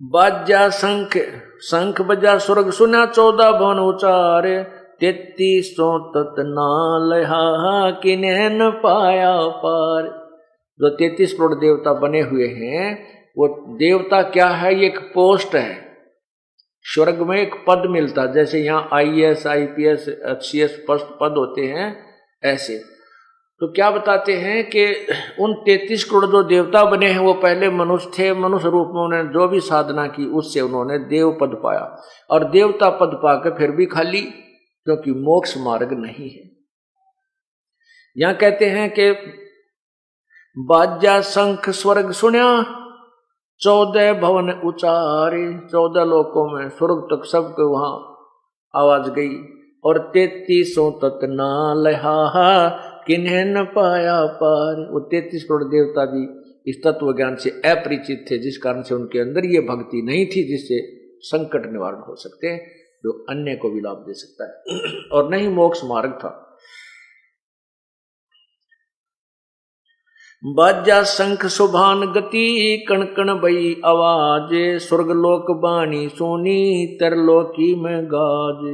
बाजा शंख बजा स्वर्ग सुना, 14 भवन उचारे, 33 तत नाल हा किन्हें न पाया पार। जो 33 करोड़ देवता बने हुए हैं, वो देवता क्या है, ये एक पोस्ट है। स्वर्ग में एक पद मिलता, जैसे यहाँ IAS IPS HCS पद होते हैं, ऐसे। तो क्या बताते हैं कि उन 33 करोड़ जो देवता बने हैं वो पहले मनुष्य थे। मनुष्य रूप में उन्होंने जो भी साधना की उससे उन्होंने देव पद पाया, और देवता पद पाकर फिर भी खाली, क्योंकि मोक्ष मार्ग नहीं है। यहां कहते हैं कि बाजा शंख स्वर्ग सुन्या, 14 भवन उचारे। 14 लोकों में स्वर्ग तक सबके वहां आवाज गई, और 33 तत् ना लहा किन्हें न पाया पार। वो 33 करोड़ देवता भी इस तत्व ज्ञान से अपरिचित थे, जिस कारण से उनके अंदर ये भक्ति नहीं थी जिससे संकट निवारण हो सकते हैं, जो अन्य को भी लाभ दे सकता है, और नहीं मोक्ष मार्ग था। बाजा शंख सुभान गति कण कण बई आवाज, स्वर्गलोक बाणी सोनी तरलोकी में गाज।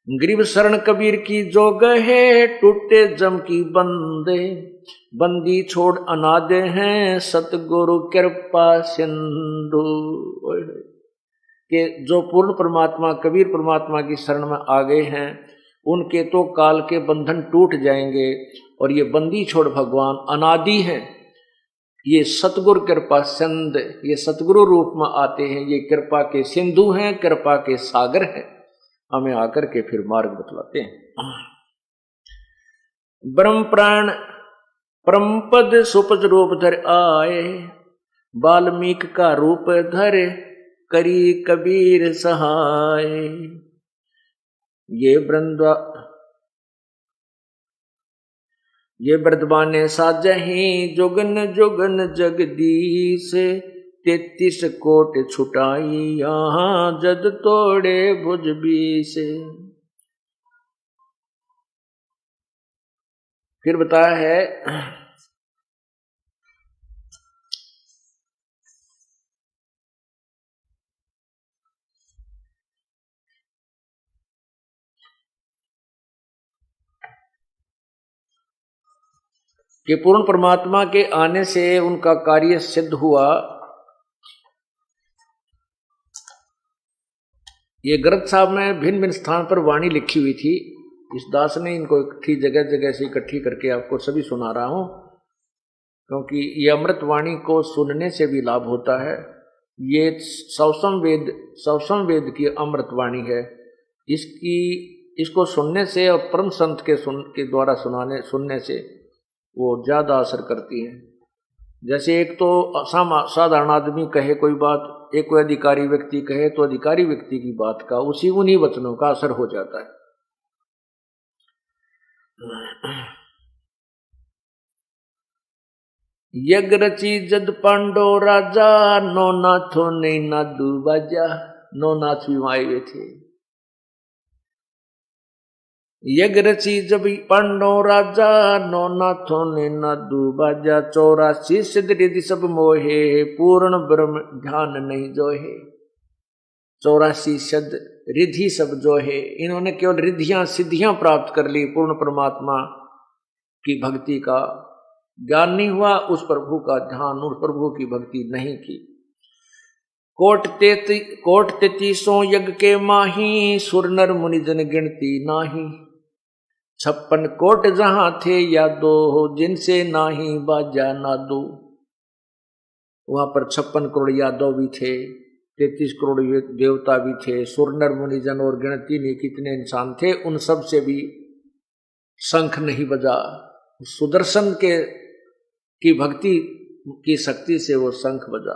गरीब शरण कबीर की जो गहे, टूटे जम की बंदे, बंदी छोड़ अनादे हैं सतगुरु कृपा सिंधु। के जो पूर्ण परमात्मा कबीर परमात्मा की शरण में आ गए हैं, उनके तो काल के बंधन टूट जाएंगे, और ये बंदी छोड़ भगवान अनादि हैं, ये सतगुरु कृपा सिंध, ये सतगुरु रूप में आते हैं, ये कृपा के सिंधु हैं, कृपा के सागर हैं, हमें आकर के फिर मार्ग बतलाते हैं। ब्रह्म प्राण परम पद सुपज रूप धर आए, वाल्मीकि का रूप धर करी कबीर सहाय। ये बृंदावन साजहि जुगन जुगन जगदीश, 33 कोट छुटाई यहाँ जद तोड़े भुज बीस। फिर बताया है कि पूर्ण परमात्मा के आने से उनका कार्य सिद्ध हुआ। ये ग्रंथ साहब में भिन्न भिन्न स्थान पर वाणी लिखी हुई थी, इस दास ने इनको इकट्ठी जगह जगह से इकट्ठी करके आपको सभी सुना रहा हूं, क्योंकि ये अमृत वाणी को सुनने से भी लाभ होता है। ये सवसम वेद की अमृत वाणी है, इसको सुनने से और परम संत के द्वारा सुनने से वो ज्यादा असर करती हैं। जैसे एक तो साधारण आदमी कहे कोई बात, एक कोई अधिकारी व्यक्ति कहे, तो अधिकारी व्यक्ति की बात का उन्हीं वचनों का असर हो जाता है। यज्ञ रची जद पांडो राजा, नो नाथो नहीं नादू बाजा। नो नाथ भी आए हुए थे। यज्ञ रची जब पांडो राजा, नो नाथो ने नादू बाजा। 84 सिद्ध रिधि सब मोहे, पूर्ण ब्रह्म ध्यान नहीं जोहे। 84 सिद्ध रिधि सब जो है, इन्होंने केवल रिधियां सिद्धियां प्राप्त कर ली, पूर्ण परमात्मा की भक्ति का ज्ञान नहीं हुआ, उस प्रभु का ध्यान, उस प्रभु की भक्ति नहीं की। कोट 33 यज्ञ के माही, सुर नर मुनि जन गिनती नाही। 56 कोट जहां थे यादो, जिनसे नाही बाजा नादो। वहां पर 56 करोड़ यादव भी थे, 33 करोड़ देवता भी थे, सुर नर मुनि जन और गिनती नहीं कितने इंसान थे, उन सब से भी शंख नहीं बजा। सुदर्शन की भक्ति की शक्ति से वो शंख बजा।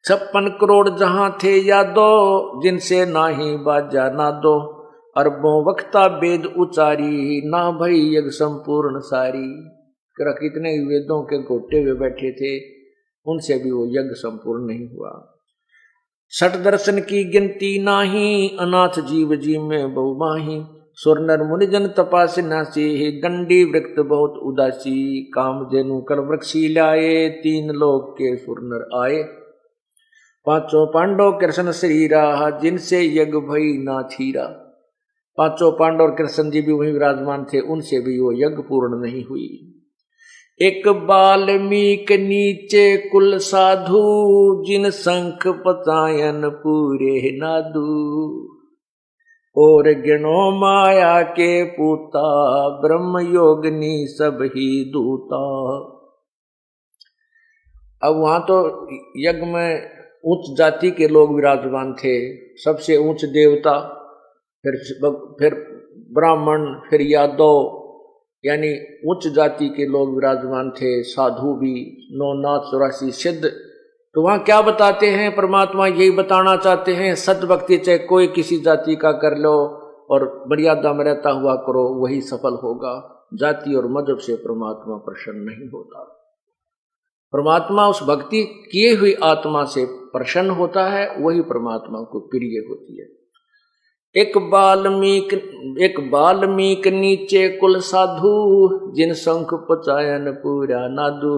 56 करोड़ जहां थे यादो, जिनसे नाही बाजा नादो। अरबों वक्ता वेद उचारी, ना भई यज्ञ संपूर्ण सारी। कितने वेदों के गोटे हुए बैठे थे, उनसे भी वो यज्ञ संपूर्ण नहीं हुआ। 60 दर्शन की गिनती नाही, अनाथ जीव जी में बहु माही। सुर नर मुनि जन तपास नासी, दंडी वृक्त बहुत उदासी। काम जेनु कल वृक्षी लाए, 3 लोक के सुर नर आए। 5 पांडव कृष्ण शरीरा, जिनसे यज्ञ भई ना थीरा। 5 पांडव और कृष्ण जी भी वहीं विराजमान थे, उनसे भी वो यज्ञ पूर्ण नहीं हुई। एक बाल्मीक नीचे कुल साधु, जिन शंख पतायन पूरे नादू। और गिनो माया के पूता, ब्रह्म योगनी सब ही दूता। अब वहां तो यज्ञ में उच्च जाति के लोग विराजमान थे, सबसे उच्च देवता, फिर ब्राह्मण, फिर यादव, यानी उच्च जाति के लोग विराजमान थे। साधु भी, 9 नाथ 84 सिद्ध तो वहां क्या बताते हैं? परमात्मा यही बताना चाहते हैं, सत भक्ति चाहे कोई किसी जाति का कर लो और मर्यादा में रहता हुआ करो, वही सफल होगा। जाति और मजहब से परमात्मा प्रसन्न नहीं होता। परमात्मा उस भक्ति किए हुई आत्मा से प्रसन्न होता है, वही परमात्मा को प्रिय होती है। एक बाल्मीक नीचे कुल साधु, जिन शंख पचायन पूरा नादु,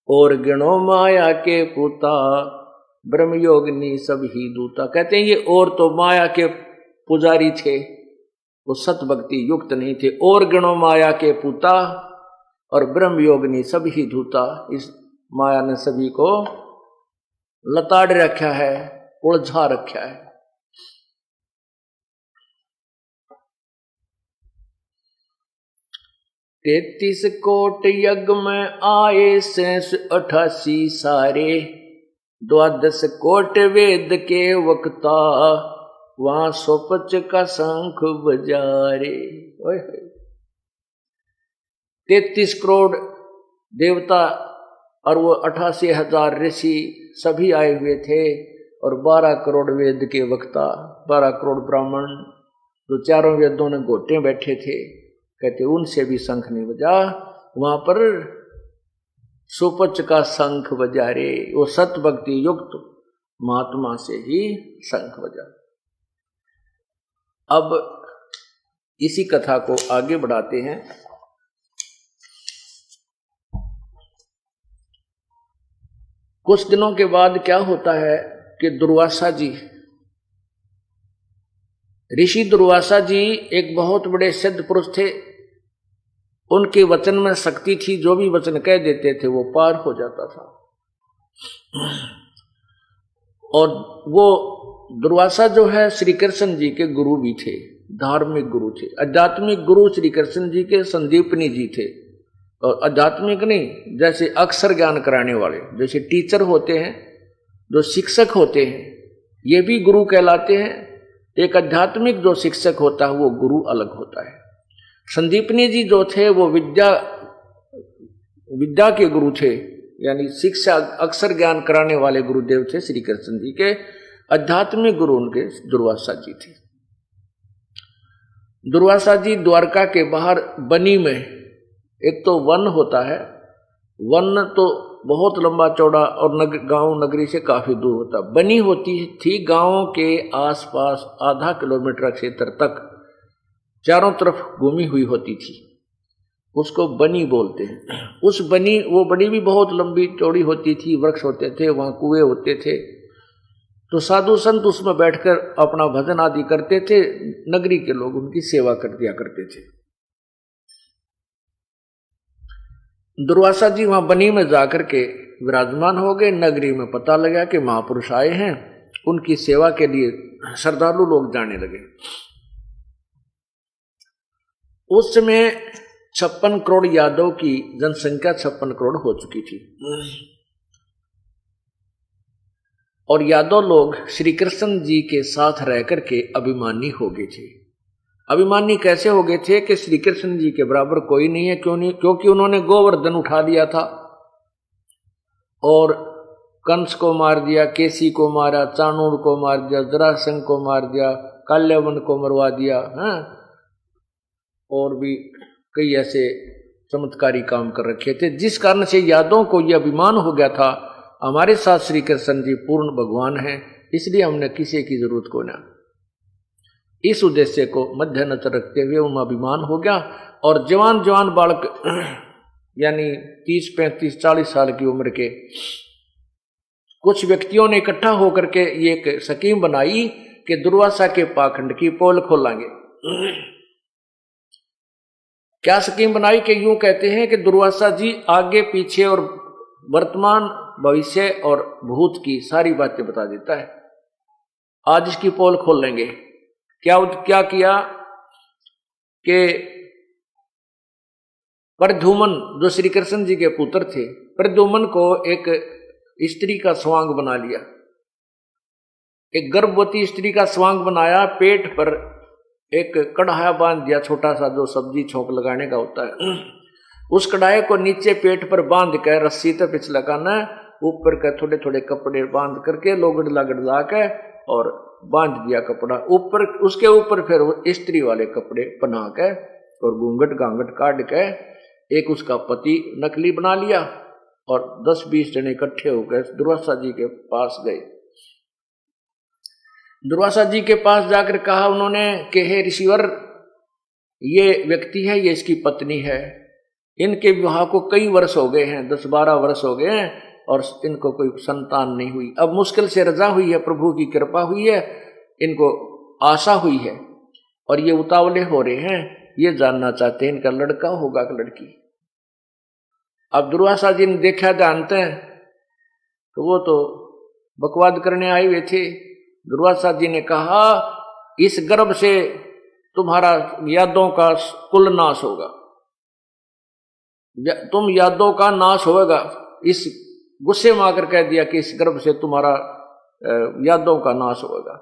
और गिणो माया के पूता, ब्रह्मयोगिनी सब ही दूता। कहते हैं ये और तो माया के पुजारी थे, वो सत भक्ति युक्त नहीं थे। और गिणो माया के पूता और ब्रह्मयोगिनी सब ही दूता। इस माया ने सभी को लताड़ रखा है, उलझा रखा है। तेतीस कोट यज्ञ में आए 88 सारे, 12 कोट वेद के वक्ता, वहां 105 का शंख बजारे। 33 करोड़ देवता और वो 88,000 ऋषि सभी आए हुए थे, और 12 करोड़ वेद के वक्ता, 12 करोड़ ब्राह्मण जो चारों वेदों ने घोटे बैठे थे। कहते उनसे भी शंख नहीं बजा, वहां पर 105 का शंख बजा रे। वो सत भक्ति युक्त महात्मा से ही शंख बजा। अब इसी कथा को आगे बढ़ाते हैं। कुछ दिनों के बाद क्या होता है कि दुर्वासा जी, ऋषि दुर्वासा जी एक बहुत बड़े सिद्ध पुरुष थे। उनके वचन में शक्ति थी, जो भी वचन कह देते थे वो पार हो जाता था। और वो दुर्वासा जो है श्री कृष्ण जी के गुरु भी थे, धार्मिक गुरु थे। आध्यात्मिक गुरु श्री कृष्ण जी के संदीपनी जी थे। और आध्यात्मिक नहीं, जैसे अक्षर ज्ञान कराने वाले, जैसे टीचर होते हैं, जो शिक्षक होते हैं, ये भी गुरु कहलाते हैं। एक आध्यात्मिक जो शिक्षक होता है वो गुरु अलग होता है। संदीपनी जी जो थे वो विद्या के गुरु थे, यानी शिक्षा अक्षर ज्ञान कराने वाले गुरुदेव थे श्री कृष्ण जी के। आध्यात्मिक गुरु उनके दुर्वासा जी थे। दुर्वासा जी द्वारका के बाहर बनी में, एक तो वन होता है, वन तो बहुत लंबा चौड़ा और गांव नगरी से काफी दूर होता। बनी होती थी गांवों के आसपास आधा किलोमीटर क्षेत्र तक, चारों तरफ घूमी हुई होती थी, उसको बनी बोलते हैं। उस बनी, वो बनी भी बहुत लंबी चौड़ी होती थी, वृक्ष होते थे, वहां कुएं होते थे। तो साधु संत उसमें बैठकर अपना भजन आदि करते थे, नगरी के लोग उनकी सेवा कर दिया करते थे। दुर्वासा जी वहां बनी में जाकर के विराजमान हो गए। नगरी में पता लगा कि महापुरुष आए हैं, उनकी सेवा के लिए श्रद्धालु लोग जाने लगे। उस समय 56 करोड़ यादव की जनसंख्या 56 करोड़ हो चुकी थी। और यादव लोग श्री कृष्ण जी के साथ रह करके अभिमानी हो गए थे। अभिमानी कैसे हो गए थे कि श्री कृष्ण जी के बराबर कोई नहीं है। क्यों नहीं? क्योंकि उन्होंने गोवर्धन उठा दिया था और कंस को मार दिया, केसी को मारा, चाणूर को मार दिया, जरासंध को मार दिया, काल्यावन को मरवा दिया, हैं? और भी कई ऐसे चमत्कारी काम कर रखे थे, जिस कारण से यादवों को यह अभिमान हो गया था हमारे साथ श्री कृष्ण जी पूर्ण भगवान हैं, इसलिए हमने किसी की जरूरत को ना। इस उद्देश्य को मध्य नजर रखते हुए उनमें अभिमान हो गया। और जवान जवान बालक यानी 30, 35, 40 साल की उम्र के कुछ व्यक्तियों ने इकट्ठा होकर के ये एक स्कीम बनाई कि दुर्वासा के पाखंड की पोल खोलेंगे। क्या स्कीम बनाई कि यूं कहते हैं कि दुर्वासा जी आगे पीछे और वर्तमान, भविष्य और भूत की सारी बातें बता देता है। आज इसकी पोल खोल लेंगे। क्या किया कि प्रद्युम्न जो श्री कृष्ण जी के पुत्र थे, प्रद्युम्न को एक स्त्री का स्वांग बना लिया। एक गर्भवती स्त्री का स्वांग बनाया, पेट पर एक कढ़ाया बांध दिया, छोटा सा जो सब्जी छोंक लगाने का होता है। उस कढ़ाई को नीचे पेट पर बांध कर रस्सी से पिछलकाना, ऊपर के थोड़े थोड़े कपड़े बांध करके लोगड़ लगड़ ला के और बांध दिया कपड़ा ऊपर, उसके ऊपर फिर वो स्त्री वाले कपड़े पहना के और घूंघट गांगट काट के एक उसका पति नकली बना लिया और 10-20 जने इकट्ठे होकर दुर्वासा जी के पास गए। दुर्वासा जी के पास जाकर कहा उन्होंने कि हे ऋषिवर, ये व्यक्ति है, ये इसकी पत्नी है, इनके विवाह को कई वर्ष हो गए हैं, 10-12 वर्ष हो गए हैं और इनको कोई संतान नहीं हुई। अब मुश्किल से रजा हुई है, प्रभु की कृपा हुई है, इनको आशा हुई है और ये उतावले हो रहे हैं, ये जानना चाहते हैं इनका लड़का होगा कि लड़की। अब दुर्वासा जी ने देखा, जानते हैं, तो वो तो बकवाद करने आए हुए थे। दुर्वासा जी ने कहा इस गर्भ से तुम्हारा यादों का कुल नाश होगा, तुम यादों का नाश होगा। इस गुस्से में आकर कह दिया कि इस गर्भ से तुम्हारा यादों का नाश होगा।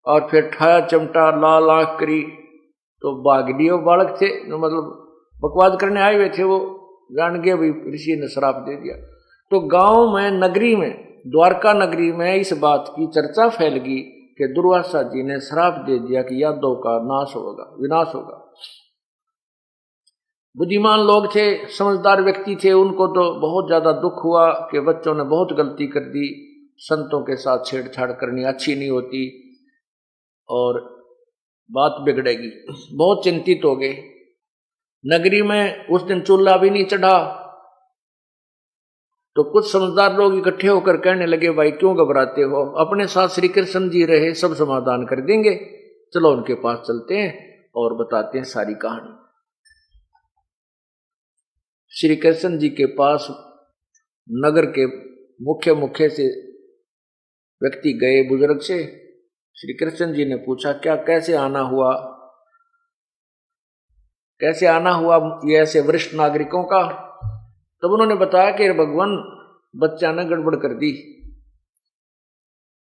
और फिर ठाया चमटा लाल आंख करी तो बागडियो बालक थे, मतलब बकवाद करने आए हुए थे, वो जान गए भाई ऋषि ने श्राप दे दिया। तो गांव में, नगरी में, द्वारका नगरी में इस बात की चर्चा फैल गई कि दुर्वासा जी ने श्राप दे दिया कि यादों का नाश होगा, विनाश होगा। बुद्धिमान लोग थे, समझदार व्यक्ति थे, उनको तो बहुत ज्यादा दुख हुआ कि बच्चों ने बहुत गलती कर दी, संतों के साथ छेड़छाड़ करनी अच्छी नहीं होती और बात बिगड़ेगी। बहुत चिंतित हो गए। नगरी में उस दिन चूल्हा भी नहीं चढ़ा तो कुछ समझदार लोग इकट्ठे होकर कहने लगे भाई क्यों घबराते हो, अपने साथ श्री कृष्ण जी रहे, सब समाधान कर देंगे, चलो उनके पास चलते हैं और बताते हैं सारी कहानी। श्री कृष्ण जी के पास नगर के मुख्य से व्यक्ति गए, बुजुर्ग से। श्री कृष्ण जी ने पूछा क्या कैसे आना हुआ ये ऐसे वरिष्ठ नागरिकों का। तब उन्होंने बताया कि भगवान बच्चा ने गड़बड़ कर दी।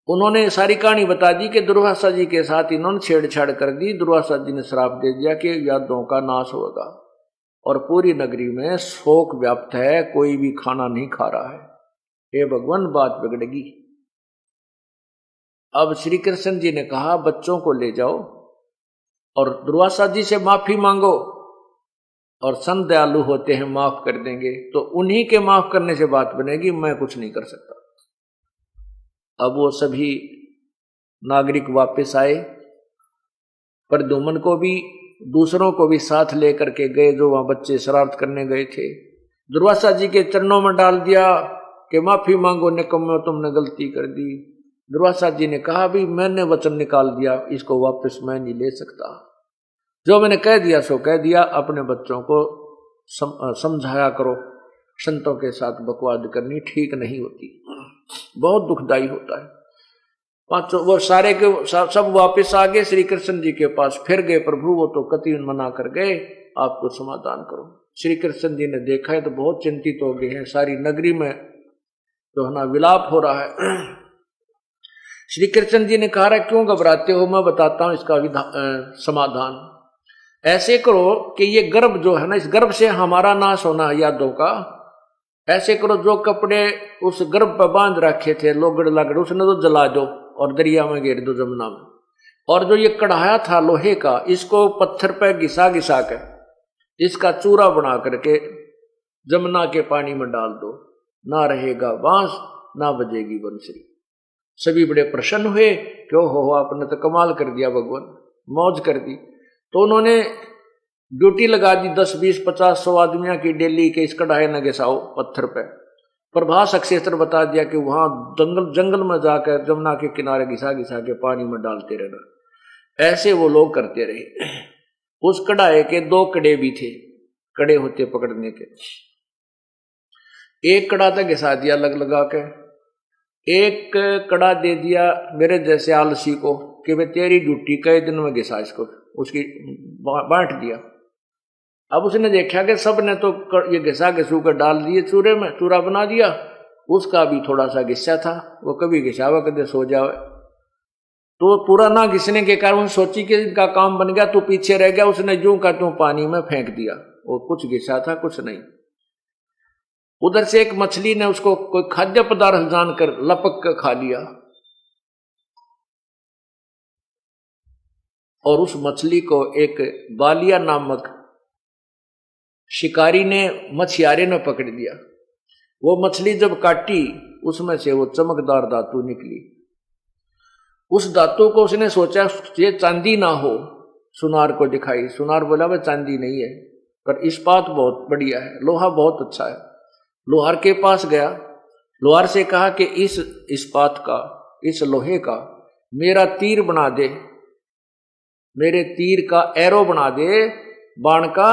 उन्होंने सारी कहानी बता दी कि दुर्वासा जी के साथ इन्होंने छेड़छाड़ कर दी, दुर्वासा जी ने श्राप दे दिया कि यादों का नाश होगा और पूरी नगरी में शोक व्याप्त है, कोई भी खाना नहीं खा रहा है। हे भगवान बात बिगड़ेगी। अब श्री कृष्ण जी ने कहा बच्चों को ले जाओ और दुर्वासा जी से माफी मांगो और संत दयालु होते हैं, माफ कर देंगे। तो उन्हीं के माफ करने से बात बनेगी, मैं कुछ नहीं कर सकता। अब वो सभी नागरिक वापस आए, प्रद्युम्न को भी दूसरों को भी साथ लेकर के गए जो वहां बच्चे शरारत करने गए थे। दुर्वासा जी के चरणों में डाल दिया कि माफी मांगो निकम्मे, तुमने गलती कर दी। दुर्वासा जी ने कहा भी मैंने वचन निकाल दिया, इसको वापस मैं नहीं ले सकता, जो मैंने कह दिया सो कह दिया। अपने बच्चों को समझाया करो, संतों के साथ बकवाद करनी ठीक नहीं होती, बहुत दुखदाई होता है। पांचों वो सारे के सब वापस आ गए श्री कृष्ण जी के पास। फिर गए प्रभु वो तो कति मना कर गए, आपको समाधान करो। श्री कृष्ण जी ने देखा है तो बहुत चिंतित हो गए हैं, सारी नगरी में जो है ना विलाप हो रहा है। श्री कृष्ण जी ने कहा क्यों घबराते हो, मैं बताता हूं इसका समाधान। ऐसे करो कि ये गर्भ जो है ना, इस गर्भ से हमारा नाश होना यादों का, ऐसे करो जो कपड़े उस गर्भ पर बांध रखे थे लोगड़ लगड़, उसने तो जला दो और दरिया में गिर दो, जमुना में। और जो ये कढ़ाया था लोहे का, इसको पत्थर पे घिसा घिसा कर इसका चूरा बना करके जमुना के पानी में डाल दो, ना रहेगा बांस ना बजेगी बंसुरी। सभी बड़े प्रसन्न हुए, क्यों हो आपने तो कमाल कर दिया भगवान, मौज कर दी। तो उन्होंने ड्यूटी लगा दी 10, 20, 50, 100 आदमियों की डेली के इस कढ़ाई न घिसाओ पत्थर पे। प्रभास क्षेत्र बता दिया कि वहां जंगल में जाकर जमुना के किनारे घिसा घिसा के पानी में डालते रहना। ऐसे वो लोग करते रहे। उस कढ़ाई के 2 कड़े भी थे, कड़े होते पकड़ने के। एक कड़ा तक घिसा दिया लग लगा के, एक कड़ा दे दिया मेरे जैसे आलसी को कि वे तेरी ड्यूटी कई दिन में घिसा इसको, उसकी बांट दिया। अब उसने देखा कि सब ने तो ये घिसा घिसू कर डाल दिए चूरे में, चूरा बना दिया। उसका भी थोड़ा सा घिस्सा था, वो कभी घिसावा कभी सो जावे। तो पूरा ना घिसने के कारण सोची कि इनका काम बन गया, तू पीछे रह गया। उसने यूं का त्यों पानी में फेंक दिया, वो कुछ घिसा था कुछ नहीं। उधर से एक मछली ने उसको कोई खाद्य पदार्थ जानकर लपक कर खा लिया, और उस मछली को एक बालिया नामक शिकारी ने, मछियारे ने पकड़ लिया। वो मछली जब काटी, उसमें से वो चमकदार धातु निकली। उस धातु को उसने सोचा ये चांदी ना हो, सुनार को दिखाई। सुनार बोला वह चांदी नहीं है, पर इस्पात बहुत बढ़िया है, लोहा बहुत अच्छा है। लोहार के पास गया, लोहार से कहा कि इस इस्पात का, इस लोहे का मेरा तीर बना दे, मेरे तीर का एरो बना दे, बाण का,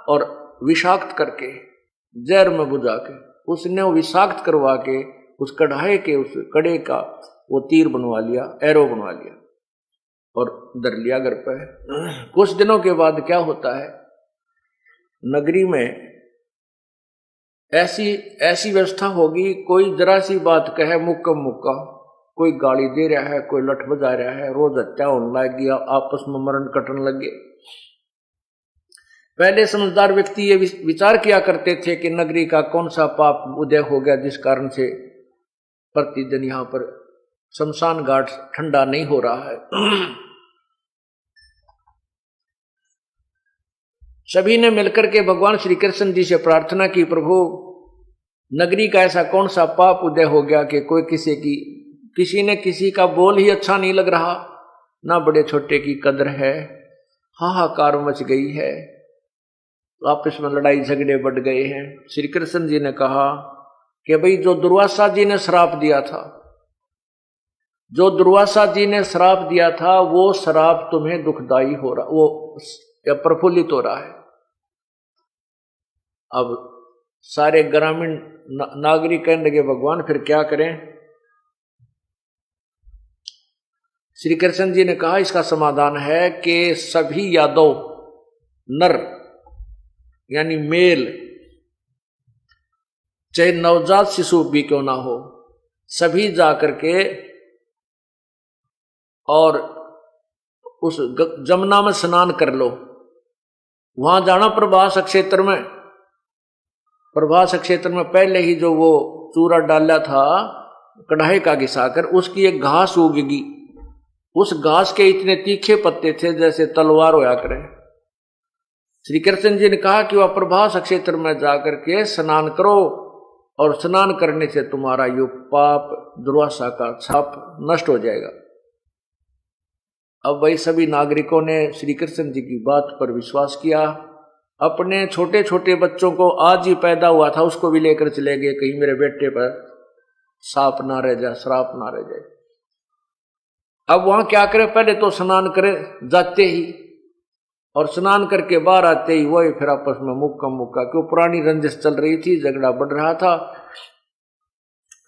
और विषाक्त करके जहर में बुझा के उसने वो विषाक्त करवा के उस कढ़ाई के उस कड़े का वो तीर बनवा लिया, एरो बनवा लिया और धर लिया घर पे। कुछ दिनों के बाद क्या होता है, नगरी में ऐसी व्यवस्था होगी, कोई जरा सी बात कहे मुक्का मुक्का, कोई गाली दे रहा है, कोई लठ बजा रहा है, रोज हत्या होने लग गया, आपस में मरण कटने लगे। पहले समझदार व्यक्ति ये विचार किया करते थे कि नगरी का कौन सा पाप उदय हो गया जिस कारण से प्रतिदिन यहाँ पर शमशान घाट ठंडा नहीं हो रहा है। सभी ने मिलकर के भगवान श्री कृष्ण जी से प्रार्थना की, प्रभु नगरी का ऐसा कौन सा पाप उदय हो गया कि कोई किसी ने किसी का बोल ही अच्छा नहीं लग रहा, ना बड़े छोटे की कदर है, हाहाकार मच गई है, आपस में लड़ाई झगड़े बढ़ गए हैं। श्री कृष्ण जी ने कहा कि भाई जो दुर्वासा जी ने श्राप दिया था, जो दुर्वासा जी ने श्राप दिया था, वो श्राप तुम्हें दुखदाई हो रहा, वो प्रफुल्लित हो रहा है। अब सारे ग्रामीण नागरिक कहने लगे भगवान फिर क्या करें। श्री कृष्ण जी ने कहा इसका समाधान है कि सभी यादव नर यानी मेल, चाहे नवजात शिशु भी क्यों ना हो, सभी जाकर के और उस जमुना में स्नान कर लो। वहां जाना प्रभास क्षेत्र में, प्रभास क्षेत्र में पहले ही जो वो चूरा डाला था कढ़ाई का घिसाकर, उसकी एक घास उगेगी, उस घास के इतने तीखे पत्ते थे जैसे तलवार होया करे। श्री कृष्ण जी ने कहा कि वह प्रभास क्षेत्र में जाकर के स्नान करो, और स्नान करने से तुम्हारा यो पाप दुर्वासा का छाप नष्ट हो जाएगा। अब वही सभी नागरिकों ने श्री कृष्ण जी की बात पर विश्वास किया। अपने छोटे छोटे बच्चों को, आज ही पैदा हुआ था उसको भी लेकर चले गए, कहीं मेरे बेटे पर साप ना रह जाए, श्राप ना रह जाए। अब वहां क्या करे, पहले तो स्नान करे जाते ही, और स्नान करके बाहर आते ही वही फिर आपस में मुक्का, क्यों पुरानी रंजिश चल रही थी, झगड़ा बढ़ रहा था,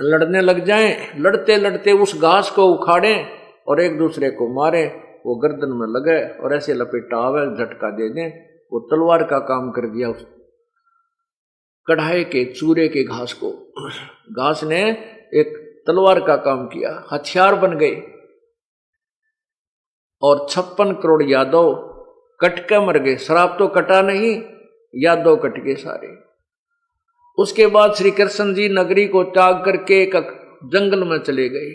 लड़ने लग जाएं। लड़ते लड़ते उस घास को उखाड़ें और एक दूसरे को मारे, वो गर्दन में लगे और ऐसे लपेटा आवे, झटका दे दें, वो तलवार का काम कर दिया उस कढ़ाई के चूरे के घास को। घास ने एक तलवार का काम किया, हथियार बन गए, और 56 करोड़ यादव कट के मर गए। श्राप तो कटा नहीं, यादव कट गए सारे। उसके बाद श्री कृष्ण जी नगरी को त्याग करके एक जंगल में चले गए।